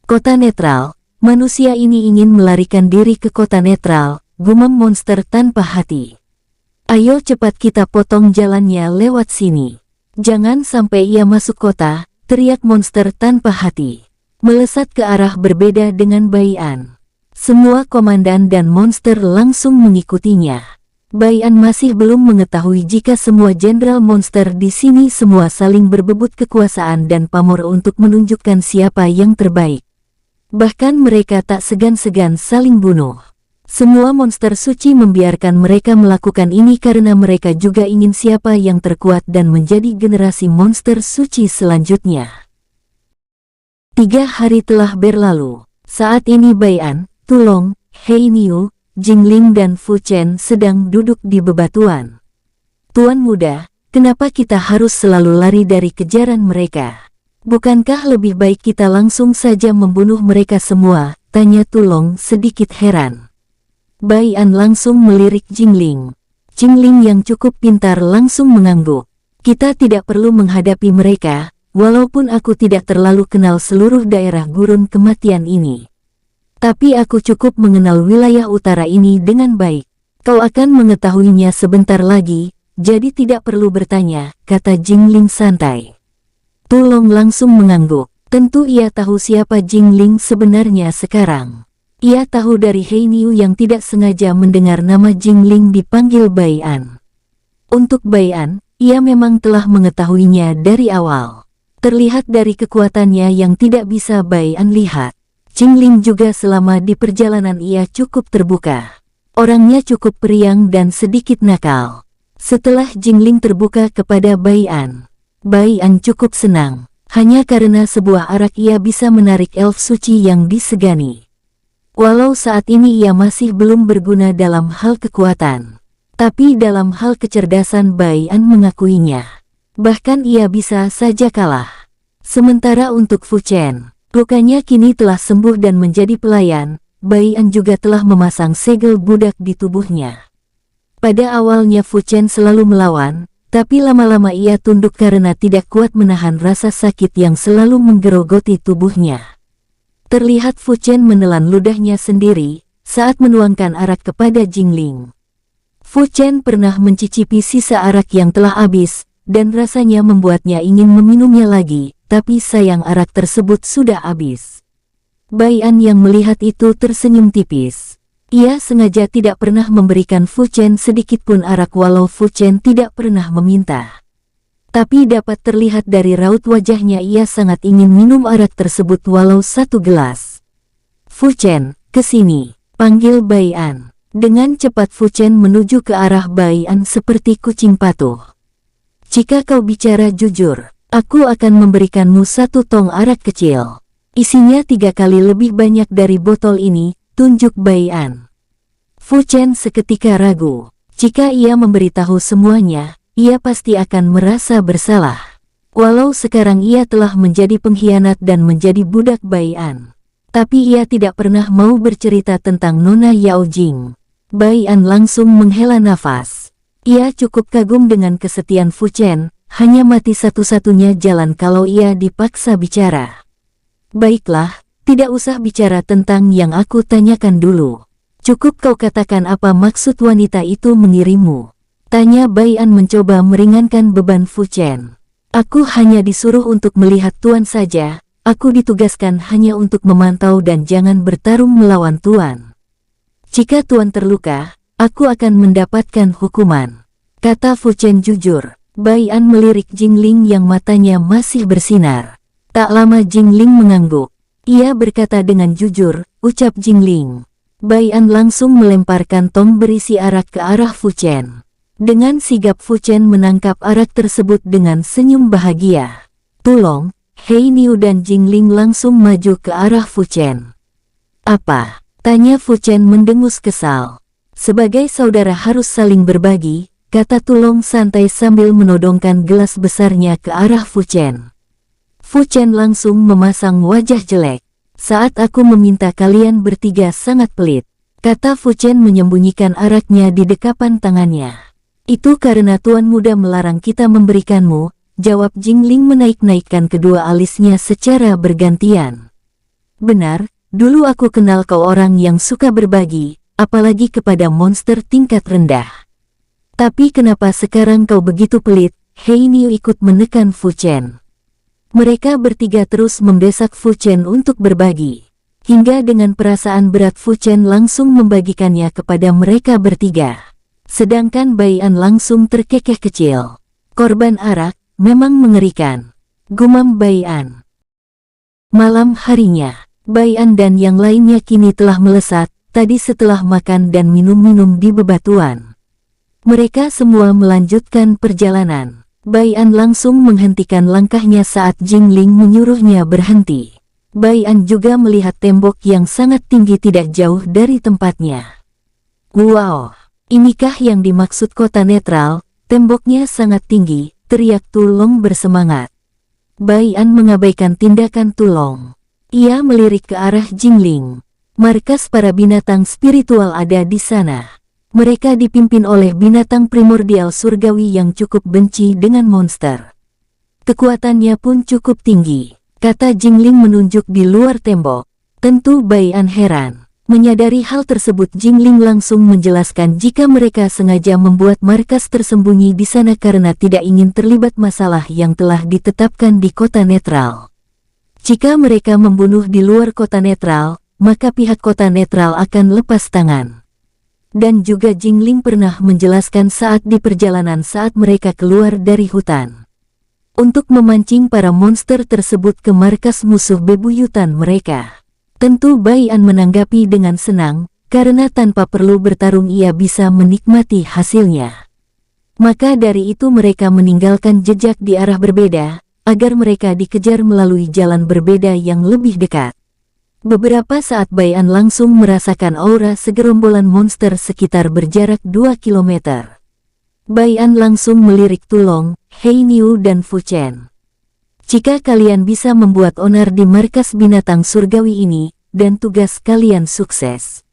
Kota netral. Manusia ini ingin melarikan diri ke kota netral, gumam monster tanpa hati. "Ayo cepat kita potong jalannya lewat sini. Jangan sampai ia masuk kota," teriak monster tanpa hati. Melesat ke arah berbeda dengan Bai-an. Semua komandan dan monster langsung mengikutinya. Bai-an masih belum mengetahui jika semua jenderal monster di sini semua saling berebut kekuasaan dan pamor untuk menunjukkan siapa yang terbaik. Bahkan mereka tak segan-segan saling bunuh. Semua monster suci membiarkan mereka melakukan ini karena mereka juga ingin siapa yang terkuat dan menjadi generasi monster suci selanjutnya. 3 hari telah berlalu. Saat ini Bai-an, Tulong, Hei Niu, Jingling dan Fu Chen sedang duduk di bebatuan. "Tuan muda, kenapa kita harus selalu lari dari kejaran mereka? Bukankah lebih baik kita langsung saja membunuh mereka semua?" tanya Tulong sedikit heran. Bai-an langsung melirik Jingling. Jingling yang cukup pintar langsung mengangguk. "Kita tidak perlu menghadapi mereka, walaupun aku tidak terlalu kenal seluruh daerah gurun kematian ini. Tapi aku cukup mengenal wilayah utara ini dengan baik. Kau akan mengetahuinya sebentar lagi, jadi tidak perlu bertanya," kata Jingling santai. Tulong langsung mengangguk. Tentu ia tahu siapa Jingling sebenarnya sekarang. Ia tahu dari Hei Niu yang tidak sengaja mendengar nama Jingling dipanggil Bai-an. Untuk Bai-an, ia memang telah mengetahuinya dari awal. Terlihat dari kekuatannya yang tidak bisa Bai-an lihat. Jingling juga selama di perjalanan ia cukup terbuka. Orangnya cukup periang dan sedikit nakal. Setelah Jingling terbuka kepada Bai-an, Bai-an cukup senang. Hanya karena sebuah arak ia bisa menarik elf suci yang disegani. Walau saat ini ia masih belum berguna dalam hal kekuatan, tapi dalam hal kecerdasan Bai-an mengakuinya. Bahkan ia bisa saja kalah. Sementara untuk Fu Chen, lukanya kini telah sembuh dan menjadi pelayan. Bai-an juga telah memasang segel budak di tubuhnya. Pada awalnya Fu Chen selalu melawan, tapi lama-lama ia tunduk karena tidak kuat menahan rasa sakit yang selalu menggerogoti tubuhnya. Terlihat Fu Chen menelan ludahnya sendiri saat menuangkan arak kepada Jingling. Fu Chen pernah mencicipi sisa arak yang telah habis, dan rasanya membuatnya ingin meminumnya lagi, tapi sayang arak tersebut sudah habis. Bai-an yang melihat itu tersenyum tipis. Ia sengaja tidak pernah memberikan Fu Chen sedikitpun arak walau Fu Chen tidak pernah meminta. Tapi dapat terlihat dari raut wajahnya ia sangat ingin minum arak tersebut walau 1 gelas. "Fu Chen, kesini," panggil Bai-an. Dengan cepat Fu Chen menuju ke arah Bai-an seperti kucing patuh. "Jika kau bicara jujur, aku akan memberikanmu 1 tong arak kecil. Isinya 3 kali lebih banyak dari botol ini," tunjuk Bai-an. Fu Chen seketika ragu. Jika ia memberitahu semuanya, ia pasti akan merasa bersalah. Walau sekarang ia telah menjadi pengkhianat dan menjadi budak Bai-an, tapi ia tidak pernah mau bercerita tentang Nona Yao Jing. Bai-an langsung menghela nafas. Ia cukup kagum dengan kesetiaan Fu Chen, hanya mati satu-satunya jalan kalau ia dipaksa bicara. Baiklah, tidak usah bicara tentang yang aku tanyakan dulu. Cukup kau katakan apa maksud wanita itu mengirimmu. Tanya Bai An mencoba meringankan beban Fu Chen. Aku hanya disuruh untuk melihat Tuan saja. Aku ditugaskan hanya untuk memantau dan jangan bertarung melawan Tuan. Jika Tuan terluka, aku akan mendapatkan hukuman, kata Fu Chen jujur. Bai An melirik Jingling yang matanya masih bersinar. Tak lama Jingling mengangguk. Ia berkata dengan jujur, ucap Jingling. Bai An langsung melemparkan tong berisi arak ke arah Fu Chen. Dengan sigap Fu Chen menangkap arak tersebut dengan senyum bahagia. Tulong, Hei Niu dan Jingling langsung maju ke arah Fu Chen. Apa? Tanya Fu Chen mendengus kesal. Sebagai saudara harus saling berbagi, kata Tulong santai sambil menodongkan gelas besarnya ke arah Fu Chen. Fu Chen langsung memasang wajah jelek. Saat aku meminta kalian bertiga sangat pelit, kata Fu Chen menyembunyikan araknya di dekapan tangannya. Itu karena Tuan Muda melarang kita memberikanmu, jawab Jingling menaik-naikkan kedua alisnya secara bergantian. Benar. Dulu aku kenal kau orang yang suka berbagi, apalagi kepada monster tingkat rendah. Tapi kenapa sekarang kau begitu pelit? Hei Niu ikut menekan Fu Chen. Mereka bertiga terus mendesak Fu Chen untuk berbagi. Hingga dengan perasaan berat Fu Chen langsung membagikannya kepada mereka bertiga. Sedangkan Bai An langsung terkekeh kecil. Korban arak, memang mengerikan, gumam Bai An. Malam harinya, Bai An dan yang lainnya kini telah melesat, tadi setelah makan dan minum-minum di bebatuan. Mereka semua melanjutkan perjalanan. Bai An langsung menghentikan langkahnya saat Jingling menyuruhnya berhenti. Bai An juga melihat tembok yang sangat tinggi tidak jauh dari tempatnya. Wow, inikah yang dimaksud kota netral? Temboknya sangat tinggi, teriak Tulong bersemangat. Bai An mengabaikan tindakan Tulong. Ia melirik ke arah Jingling. Markas para binatang spiritual ada di sana. Mereka dipimpin oleh binatang primordial surgawi yang cukup benci dengan monster. Kekuatannya pun cukup tinggi, kata Jingling menunjuk di luar tembok. Tentu Bai An heran. Menyadari hal tersebut Jingling langsung menjelaskan jika mereka sengaja membuat markas tersembunyi di sana karena tidak ingin terlibat masalah yang telah ditetapkan di kota netral. Jika mereka membunuh di luar kota netral, maka pihak kota netral akan lepas tangan. Dan juga Jingling pernah menjelaskan saat di perjalanan saat mereka keluar dari hutan. Untuk memancing para monster tersebut ke markas musuh bebuyutan mereka. Tentu Bai An menanggapi dengan senang, karena tanpa perlu bertarung ia bisa menikmati hasilnya. Maka dari itu mereka meninggalkan jejak di arah berbeda, agar mereka dikejar melalui jalan berbeda yang lebih dekat. Beberapa saat Bai An langsung merasakan aura segerombolan monster sekitar berjarak 2 kilometer. Bai An langsung melirik Tulong, Hei Niu dan Fu Chen. Jika kalian bisa membuat onar di markas binatang surgawi ini, dan tugas kalian sukses,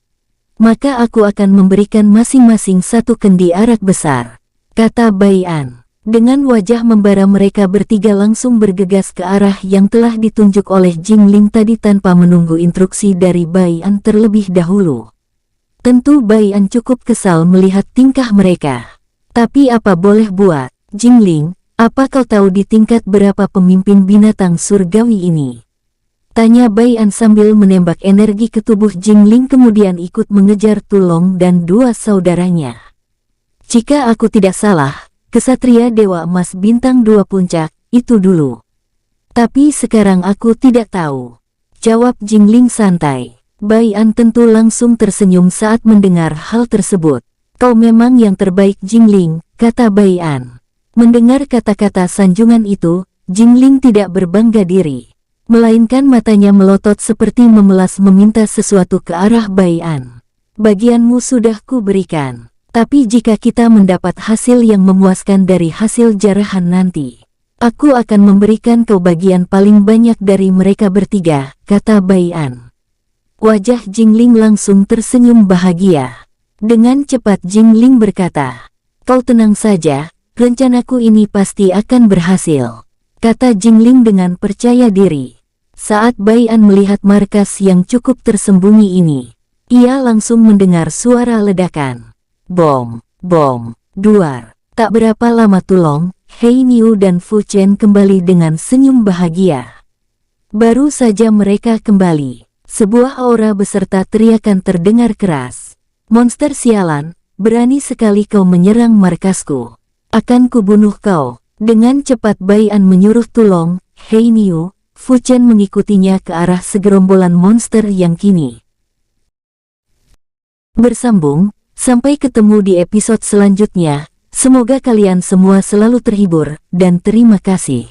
maka aku akan memberikan masing-masing satu kendi arak besar, kata Bai An. Dengan wajah membara mereka bertiga langsung bergegas ke arah yang telah ditunjuk oleh Jingling tadi tanpa menunggu instruksi dari Bai An terlebih dahulu. Tentu Bai An cukup kesal melihat tingkah mereka. Tapi apa boleh buat, Jingling, apa kau tahu di tingkat berapa pemimpin binatang surgawi ini? Tanya Bai An sambil menembak energi ke tubuh Jingling kemudian ikut mengejar Tulong dan dua saudaranya. Jika aku tidak salah, Kesatria Dewa Emas Bintang 2 Puncak, itu dulu. Tapi sekarang aku tidak tahu, jawab Jingling santai. Bai An tentu langsung tersenyum saat mendengar hal tersebut. Kau memang yang terbaik Jingling, kata Bai An. Mendengar kata-kata sanjungan itu, Jingling tidak berbangga diri. Melainkan matanya melotot seperti memelas meminta sesuatu ke arah Bai An. Bagianmu sudah ku berikan. Tapi jika kita mendapat hasil yang memuaskan dari hasil jarahan nanti, aku akan memberikan kau bagian paling banyak dari mereka bertiga, kata Bai An. Wajah Jingling langsung tersenyum bahagia. Dengan cepat Jingling berkata, kau tenang saja, rencanaku ini pasti akan berhasil, kata Jingling dengan percaya diri. Saat Bai An melihat markas yang cukup tersembunyi ini, ia langsung mendengar suara ledakan. Bom, bom, duar. Tak berapa lama Tulong, Hei Niu dan Fu Chen kembali dengan senyum bahagia. Baru saja mereka kembali, sebuah aura beserta teriakan terdengar keras. Monster sialan, berani sekali kau menyerang markasku. Akan kubunuh kau. Dengan cepat Bai An menyuruh Tulong, Hei Niu, Fu Chen mengikutinya ke arah segerombolan monster yang kini bersambung. Sampai ketemu di episode selanjutnya. Semoga kalian semua selalu terhibur, dan terima kasih.